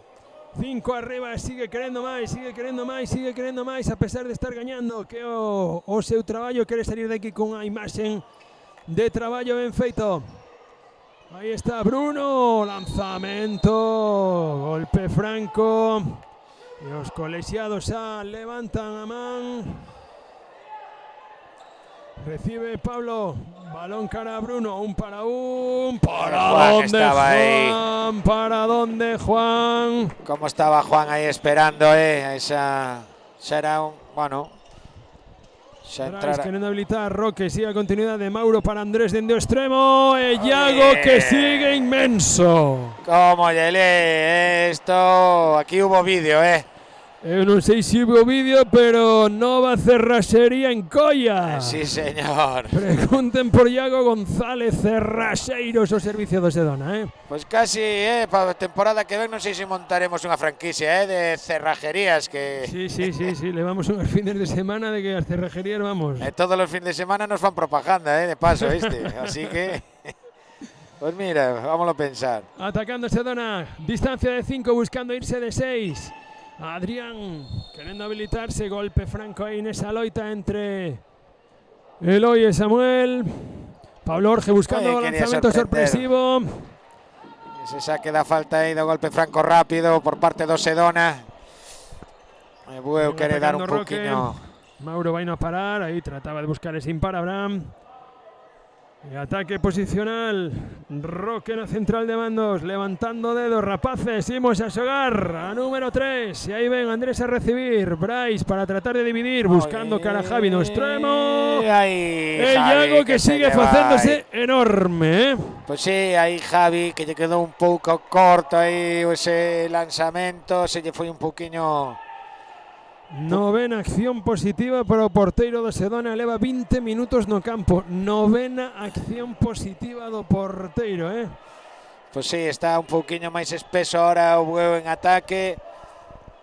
5 arriba, sigue querendo máis, sigue querendo máis, sigue querendo máis, a pesar de estar gañando, que o seu traballo quere salir de aquí con a imaxen de traballo ben feito. Aí está Bruno, lanzamento, golpe franco. E os colexiados xa levantan a man. Recibe Pablo, balón cara a Bruno, un para un. ¿Para dónde Juan? ¿Para dónde Juan? ¿Cómo estaba Juan ahí esperando? Esa era un, bueno, queriendo habilitar Roque, sigue a continuidad de Mauro para Andrés dende o extremo. E Iago que sigue inmenso. Como llele esto, aquí hubo vídeo, Eu non sei se hubo vídeo, pero nova cerraxería en Coia. Sí, señor. Pregunten por Iago González, cerraxeiros o servicio do Sedona, Pues casi, para a temporada que ven non sei se montaremos unha franquicia, de cerrajerías que... Sí, levamos unhas fines de semana de que as cerrajerías vamos. Todos os fines de semana nos fan propaganda, de paso, así que... Pues mira, vámonos a pensar. Atacando Sedona, distancia de 5, buscando irse de 6. Adrián queriendo habilitarse, golpe franco ahí en esa loita entre Eloy y Samuel. Pablo Orge buscando lanzamiento sorpresivo. Ese saque da falta aí do golpe franco rápido por parte do Sedona. Bueu quere dar un poquinho. Mauro vai a parar, aí trataba de buscar ese impar Abraham. E ataque posicional, Roque na central de mandos, levantando dedos, rapaces, imos a xogar a número 3, e aí ven Andrés a recibir, Brais para tratar de dividir, buscando cara a Javi no extremo, e Iago que sigue facéndose enorme, Pois sí, aí Javi que lle quedou un pouco corto aí ese lanzamento, se lle foi un pouquiño... Novena acción positiva para o porteiro do Sedona, leva 20 minutos no campo. Novena acción positiva do porteiro, Pois sí, está un pouquiño máis espeso ahora o Bueu en ataque.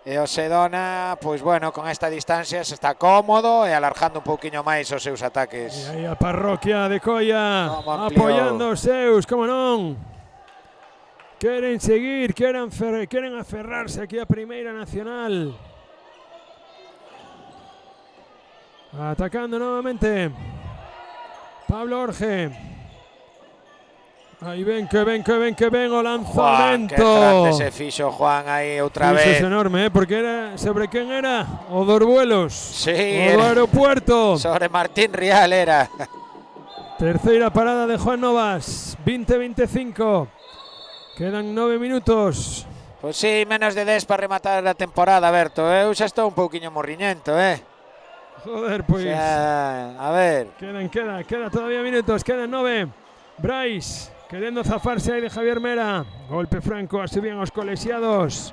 E o Sedona, pois bueno, con esta distancia se está cómodo e alargando un pouquiño máis os seus ataques. E aí a parroquia de Coia apoiando os seus, como non? Queren seguir, queren aferrarse aquí a Primeira Nacional. Atacando nuevamente Pablo Orge. Ahí ven que ven o lanzamento. Juan, que grande se fixo Juan aí outra vez. Eso es enorme, porque era sobre quen era? O dos vuelos. Sí, o do aeropuerto. Sobre Martín Rial era. Terceira parada de Juan Novas. 20-25. Quedan 9 minutos. Pues sí, menos de 10 para rematar a temporada, Berto. Eu xa estou un pouquiño morriñento, Joder, pues. O sea, a ver. Queda todavía minutos, quedan 9. Brais queriendo zafarse ahí de Javier Mera. Golpe franco, así bien los colexiados.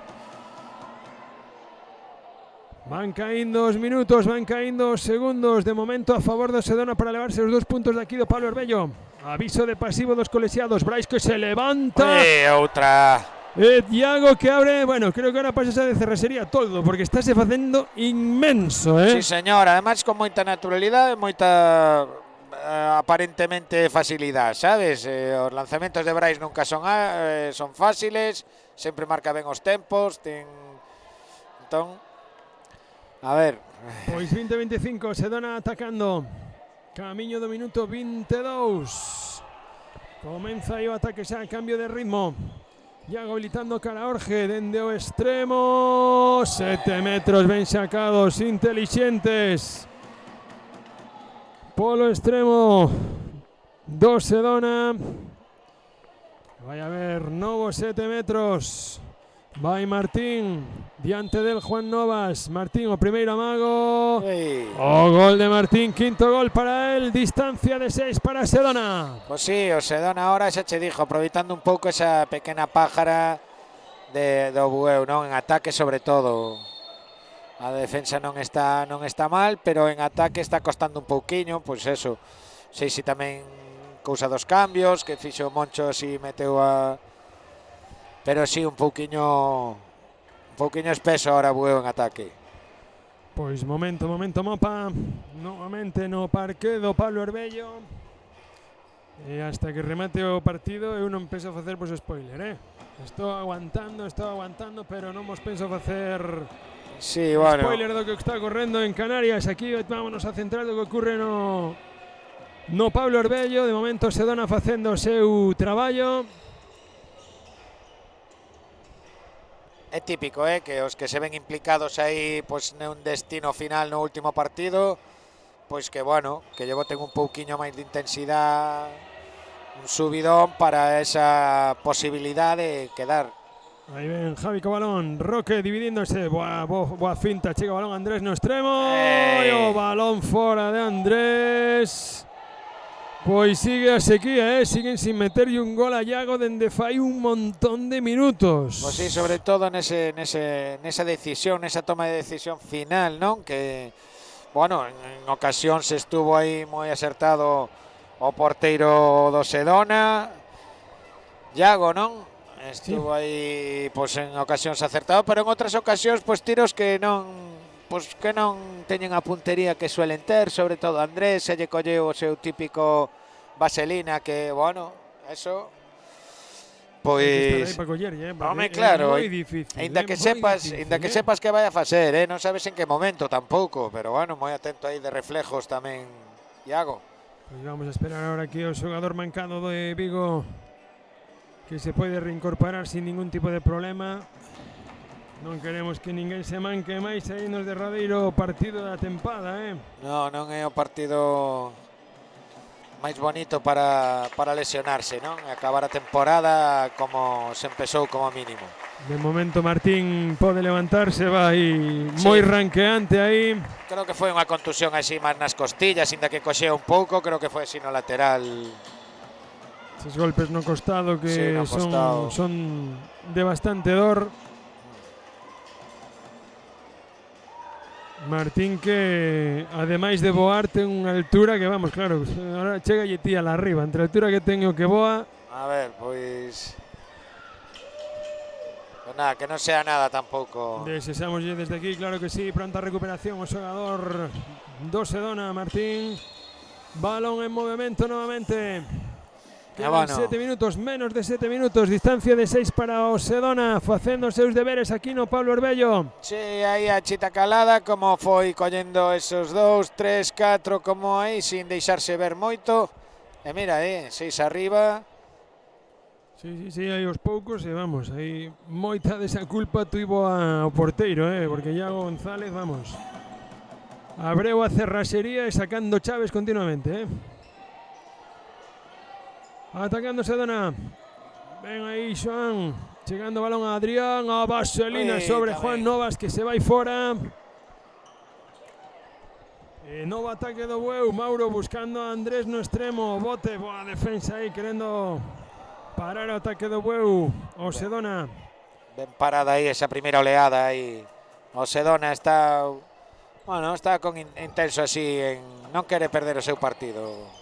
Van caendo os minutos, van caendo os segundos. De momento a favor do Sedona para elevarse os 2 puntos de aquí do Pablo Herbello. Aviso de pasivo dos colexiados. Brais que se levanta. Outra. Iago que abre, bueno, creo que ahora pasa esa de cerrasería todo, porque está se facendo inmenso, Sí, señor, además con moita naturalidade, moita aparentemente facilidade, sabes? Os lanzamentos de Brais nunca son fáciles, sempre marca ben os tempos, entón, a ver. Pois 20-25, Sedona atacando, camiño do minuto 22, comeza aí o ataque xa, cambio de ritmo. Iago habilitando cara a Orge dende o extremo, 7 metros ben sacados, inteligentes. Polo extremo do Sedona. Vai a ver, novo 7 metros. Vai Martín, diante del Juan Novas. Martín, o primeiro amago. O gol de Martín, quinto gol para él. Distancia de 6 para Sedona. Pues sí, o Sedona ahora xa che dixo, aproveitando un pouco esa pequena pájara do Bueu, non? En ataque sobre todo. A defensa non está mal, pero en ataque está costando un pouquiño, pois eso. Sei se tamén cousa dos cambios, que fixo Moncho así meteu a... Pero sí, un pouquiño espeso ahora Bueu en ataque. Pois momento Mopa, novamente no parque do Pablo Herbello. E hasta que remate o partido eu non penso facer spoiler, Estou aguantando, pero non vos penso facer sí, bueno, spoiler do que está correndo en Canarias. Aquí vámonos a centrar do que ocurre no Pablo Herbello. De momento Sedona facendo o seu traballo. É típico, que os que se ven implicados aí pois nun destino final no último partido, pois que bueno, que lle boten un pouquiño máis de intensidade, un subidón para esa posibilidade de quedar. Aí ven Javi co balón, Roque dividíndose, boa finta, chega o balón Andrés no extremo, e o balón fora de Andrés. Pois sigue a sequía, siguen sin meterlle un gol a Iago dende fai un montón de minutos. Pois sí, sobre todo nesa decisión, nesa toma de decisión final, non? Que, bueno, en ocasións estuvo aí moi acertado o porteiro do Sedona, Iago, non? Estuvo aí, pois en ocasións acertado, pero en outras ocasións, pois tiros que non teñen a puntería que suelen ter, sobre todo Andrés, se lle colleu o seu típico vaselina que, bueno, eso pois home, claro, ainda que sepas que vai a facer, non sabes en que momento tampouco, pero bueno, moi atento aí de reflejos tamén Iago. Pois vamos a esperar ahora aquí o xogador mancado de Vigo, que se pode reincorporar sin ningún tipo de problema. Non queremos que ninguén se manque máis aí nos derradeiro partido da tempada, Non é o partido máis bonito para lesionarse, non? Acabar a temporada como se empezou como mínimo. De momento Martín pode levantarse, vai moi ranqueante aí. Creo que foi unha contusión así máis nas costillas, inda que coxea un pouco, creo que foi así no lateral. Esos golpes no costado que sí, son de bastante dor. Martín que ademais de voar ten unha altura que vamos, claro, ahora chega e tía la arriba, entre a altura que ten e o que voa. A ver, pois nada, que non sea nada tampouco. Desesámoslle desde aquí, claro que sí, pronta recuperación o xogador do Sedona, Martín. Balón en movimento novamente. Quedan 7 minutos, menos de 7 minutos, distancia de 6 para o Sedona, facendo os seus deberes aquí no Pablo Herbello. Sí, aí a chita calada, como foi collendo esos 2, 3, 4, como aí, sin deixarse ver moito. E mira, 6 arriba. Sí, aí os poucos, e vamos, aí moita desa culpa tuvo ao porteiro, porque Iago González, vamos, abreu a cerraxería e sacando chaves continuamente, Atacando Sedona. Ven aí Xoan. Chegando o balón a Adrián. A vaselina sobre Juan Novas, que se vai fora. Novo ataque do Bueu. Mauro buscando a Andrés no extremo. Bote, boa defensa aí, querendo parar o ataque do Bueu. O Sedona. Ben parada aí esa primeira oleada aí. O Sedona está, bueno, está con intenso así, non quere perder o seu partido.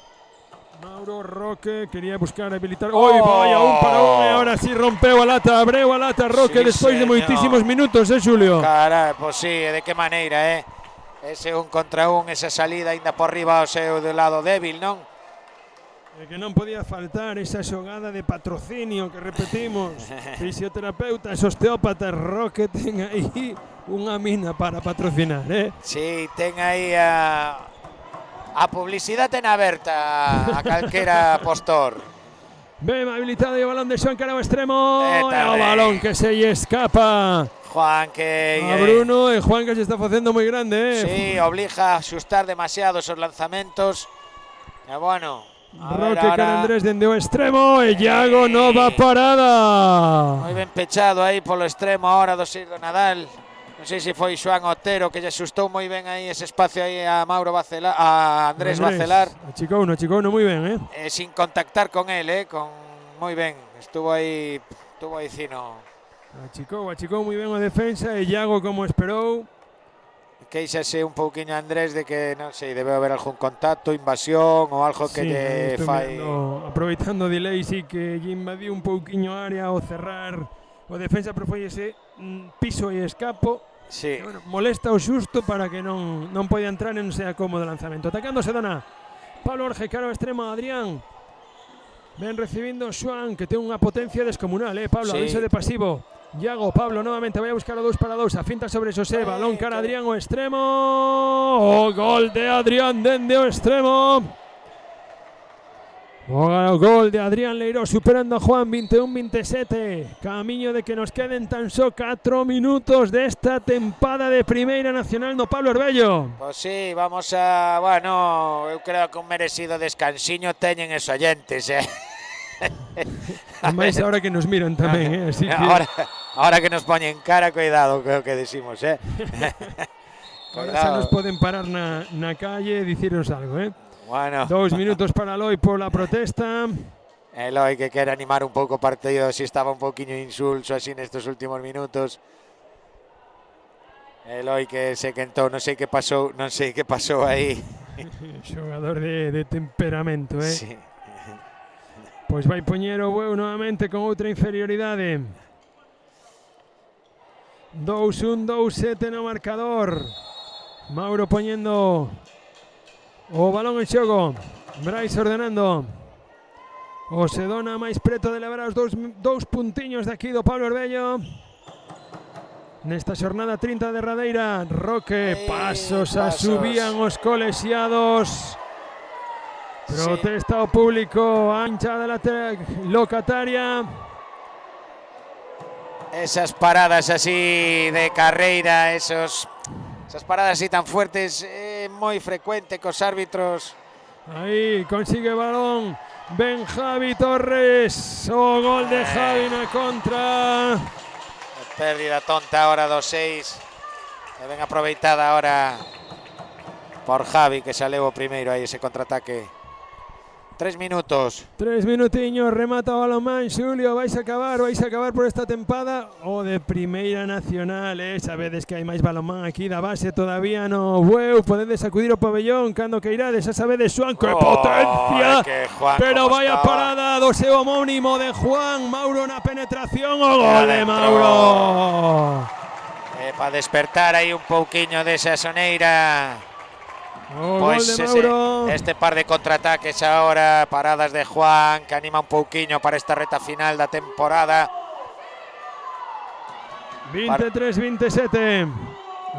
Mauro Roque quería buscar habilitar. ¡Uy, vaya! Un para un, e ahora sí rompeu a lata, abreu a lata Roque, sí, despois de moitísimos minutos, Xulio? Carai, pois sí, de que maneira, Ese un contra un, esa salida ainda por riba ao seu do lado débil, non? Que non podía faltar esa xogada de patrocinio que repetimos. Fisioterapeutas, osteópatas, Roque ten aí unha mina para patrocinar, Sí, ten aí a publicidade ten aberta a calquera postor. Ben habilitado e o balón de Xoan cara ao extremo. E o balón que se lle escapa Juan que a Bruno, e Juan que se está facendo moi grande, Sí, obliga a xustar demasiado esos lanzamentos. E bueno, Roque cara Andrés dende o extremo e Iago nova parada. Moi ben pechado aí polo extremo ahora do Sir do Nadal. Non sei se foi Xoan Otero que lle xustou moi ben aí ese espacio aí a Mauro Bacelar, a Andrés Bacelar. Achicouno moi ben, sin contactar con él, con moi ben. Estuvo aí fino. Achicou moi ben a defensa e Iago como esperou. queixase un pouquiño Andrés de que, non sei, debe haber algún contacto, invasión ou algo que lle fai. Aproveitando o delay, sí que lle invadiu un pouquiño a área ao cerrar o defensa, pero foi ese piso e escapo. Sí. Bueno, molesta o xusto para que non poida entrar e non sea cómodo o lanzamento. Atacando Sedona. Pablo Orge, cara ao extremo, Adrián. Ven recibindo Xuan, que ten unha potencia descomunal, Pablo, sí. aviso de pasivo. Iago, Pablo, novamente vai a buscar o 2 para 2. A finta sobre Xosé, balón cara Adrián o extremo. O gol de Adrián dende o extremo. O gol de Adrián Leirós superando a Juan, 21-27. Camiño de que nos queden tan só 4 minutos desta tempada de Primeira Nacional no Pablo Orbello. Pois sí, vamos a... Bueno, eu creo que un merecido descansiño teñen os oyentes, Máis ahora que nos miran tamén, así que... Ahora que nos poñen cara, cuidado co que decimos, Ahora xa nos poden parar na calle e dicirnos algo, Bueno. 2 minutos para Eloi pola protesta. Eloi que quere animar un pouco o partido, si estaba un pouquiño insulso así nestes últimos minutos. Eloi que se quentou, non sei que pasou aí. Xogador de temperamento, Sí. Pois vai poñer o Bueu novamente con outra inferioridade. 2-1, 2-7 no marcador. Mauro poñendo o balón en xogo. Brais ordenando. O Sedona máis preto de levar os dous puntiños de aquí do Pablo Orbello. Nesta xornada 30 de Radeira. Roque, pasos a subían os colexiados. Protesta o público, ancha de la locataria. Esas paradas así de carreira, esas paradas así tan fuertes, moi frecuente cos árbitros. Aí consigue balón, ven Javi Torres, o gol de Javi na contra. Pérdida tonta ahora do 6, e ben aproveitada ahora por Javi, que saleu o primeiro aí ese contraataque. 3 minutos. 3 minutiños, remata o balonmán, Xulio, vais a acabar por esta tempada o de Primeira Nacional, sabedes que hai máis balonmán aquí da base todavía no Bueu, podedes acudir ao pabellón cando que irades, xa sabedes, Xuan, que potencia, pero vaya parada do seu homónimo de Juan, Mauro na penetración, o gol de Mauro. Para despertar aí un pouquiño desa soneira. Pois este par de contraataques ahora, paradas de Juan, que anima un pouquiño para esta reta final da temporada. 23-27.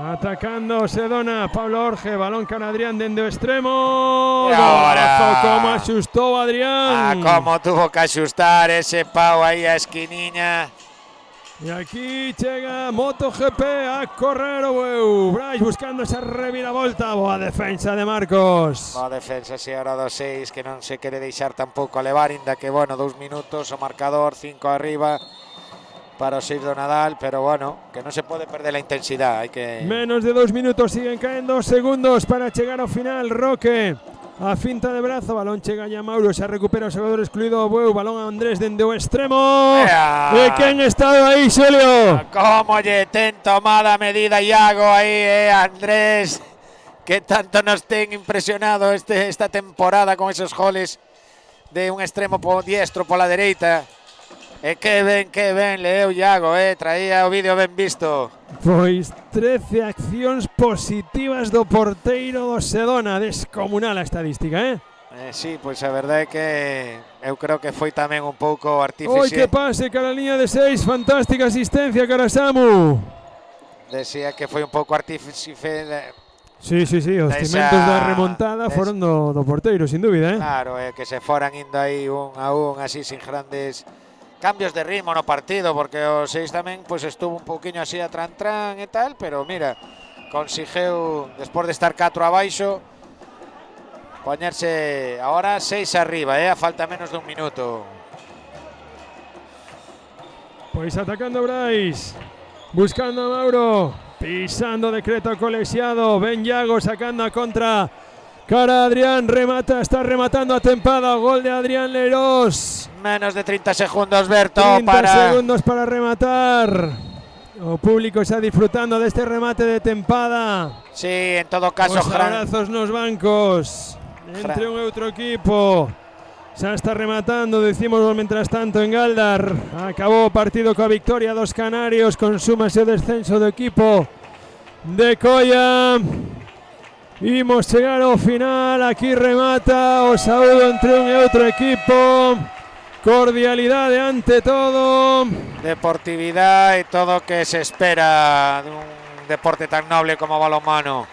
Atacando Sedona, Pablo Orge, balón cara Adrián dende o extremo. Ahora, como axustou Adrián. Como tuvo que axustar ese pau aí a esquiniña. E aquí chega MotoGP a correr o Bueu. Brais buscando esa reviravolta. Boa defensa de Marcos. Boa defensa, si ahora do 6, que non se quere deixar tampouco a levar, inda que, bueno, 2 minutos, o marcador, 5 arriba para o 6 do Nadal, pero, bueno, que non se pode perder a intensidade. Hai que... Menos de 2 minutos, siguen caendo segundos para chegar ao final. Roque. A finta de brazo, balón chega ya Mauro, se recupera o xogador excluído o Bueu, balón a Andrés dende o extremo. E quen estado aí, Xulio? Como lle ten tomada medida Iago aí, Andrés, que tanto nos ten impresionado esta temporada con esos goles de un extremo diestro pola dereita. E que ben leu Iago, traía o vídeo ben visto. Pois 13 accións positivas do porteiro do Sedona, descomunal a estadística, Sí, pois a verdade é que eu creo que foi tamén un pouco artífice. Oi, que pase cara a liña de 6, fantástica asistencia cara a Samu. Decía que foi un pouco artífice. Sí, os cimentos da remontada foron do porteiro, sin dúbida, Claro, que se foran indo aí un a un, así sin grandes cambios de ritmo no partido, porque o 6 tamén pois estuvo un pouquiño así a tran e tal, pero mira, consigueu, despois de estar 4 abaixo, poñerse ahora 6 arriba, a falta menos de un minuto. Pois atacando Brais, buscando a Mauro, pisando decreto colexiado, ben Iago sacando a contra. Cara Adrián, está rematando a tempada, gol de Adrián Leirós. Menos de 30 segundos, Berto. 30 segundos para rematar. o público xa disfrutando deste remate de tempada. Sí, en todo caso, os abrazos nos bancos entre un e outro equipo. Xa está rematando, decimos mentras tanto en Galdar. Acabou o partido coa victoria dos canarios, consúmase o descenso do equipo de Coia. Imos chegar ao final, aquí remata o saúdo entre un e outro equipo. Cordialidade ante todo. Deportividade e todo o que se espera dun deporte tan noble como o balonmano.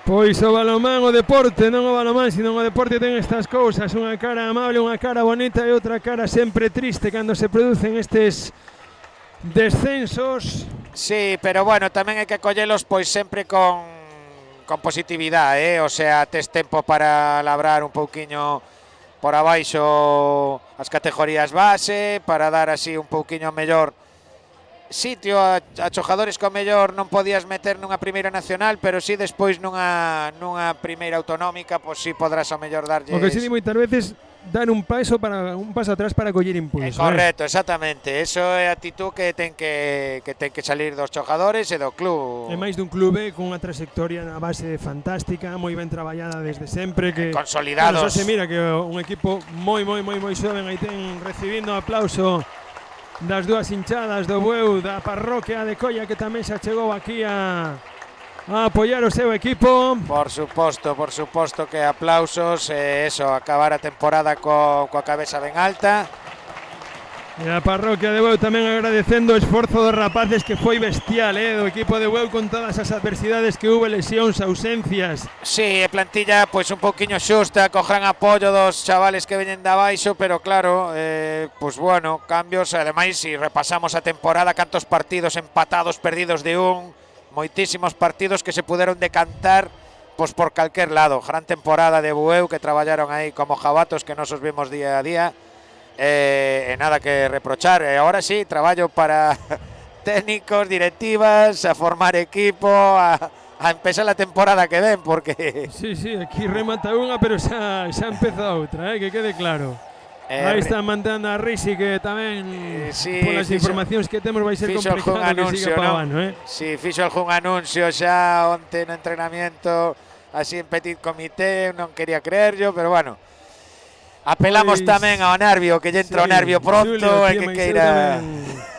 Pois o balonmán, o deporte, non o balonmán, sino o deporte ten estas cousas, unha cara amable, unha cara bonita e outra cara sempre triste cando se producen estes descensos. Sí, pero bueno, tamén hai que collelos pois sempre con positividade, o sea, tes tempo para labrar un pouquiño por abaixo as categorías base, para dar así un pouquiño mellor sitio a xogadores que ao mellor non podías meter nunha primeira nacional, pero si despois nunha primeira autonómica, pois si podrás ao mellor darlles. O que si di moitas veces, dar un paso atrás para coller impulso. Correcto, exactamente. Eso é a actitud que ten que salir dos xogadores e do club. É máis dun clube con unha trayectoria na base fantástica, moi ben traballada desde sempre, que consolidados. Bueno, se mira que un equipo moi xoven aí ten recibindo aplauso das dúas hinchadas do Bueu, da parroquia de Coia, que tamén xa chegou aquí a apoiar o seu equipo. Por suposto que aplausos, eso, acabar a temporada coa cabeza ben alta. E a parroquia de Bueu tamén agradecendo o esforzo dos rapaces, que foi bestial, do equipo de Bueu, con todas as adversidades que houve, lesións, ausencias. Sí, plantilla pois un pouquiño xusta, co gran apoio dos chavales que veñen de abaixo, pero claro, pois bueno, cambios, ademais, se repasamos a temporada, cantos partidos empatados, perdidos de un, moitísimos partidos que se puderon decantar pois por calquer lado. Gran temporada de Bueu, que traballaron aí como jabatos que nos os vimos día a día. Nada que reprochar. Ahora sí, traballo para técnicos, directivas, a formar equipo, a empezar la temporada que ven, porque... Sí, aquí remata unha, pero xa empeza outra, que quede claro. Aí está mandando a Risi, que tamén polas informacións que temos vai ser complicado que siga para o ano. Sí, fixo algún anuncio xa onte no entrenamiento, así en petit comité, non quería creer yo, pero bueno. Apelamos pois, tamén ao nervio, que lle entra o nervio pronto, hai que queira...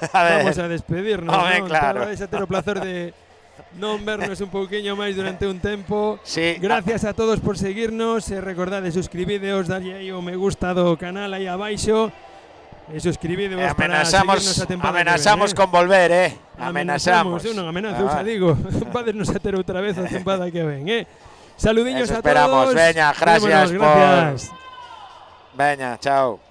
Vamos a despedirnos, non? Claro. Vais a ter o placer de non vernos un pouquiño máis durante un tempo. Sí. Gracias a todos por seguirnos, e recordade, suscribideos, darlle aí o me gusta do canal aí abaixo, e suscribideos para seguirnos a temporada. Amenazamos con volver, Amenazamos. Eu non amenazo, xa digo, vadenos a ter outra vez a temporada que ven, Saludiños eso a todos. Veña, gracias. Gracias. Veña, chao.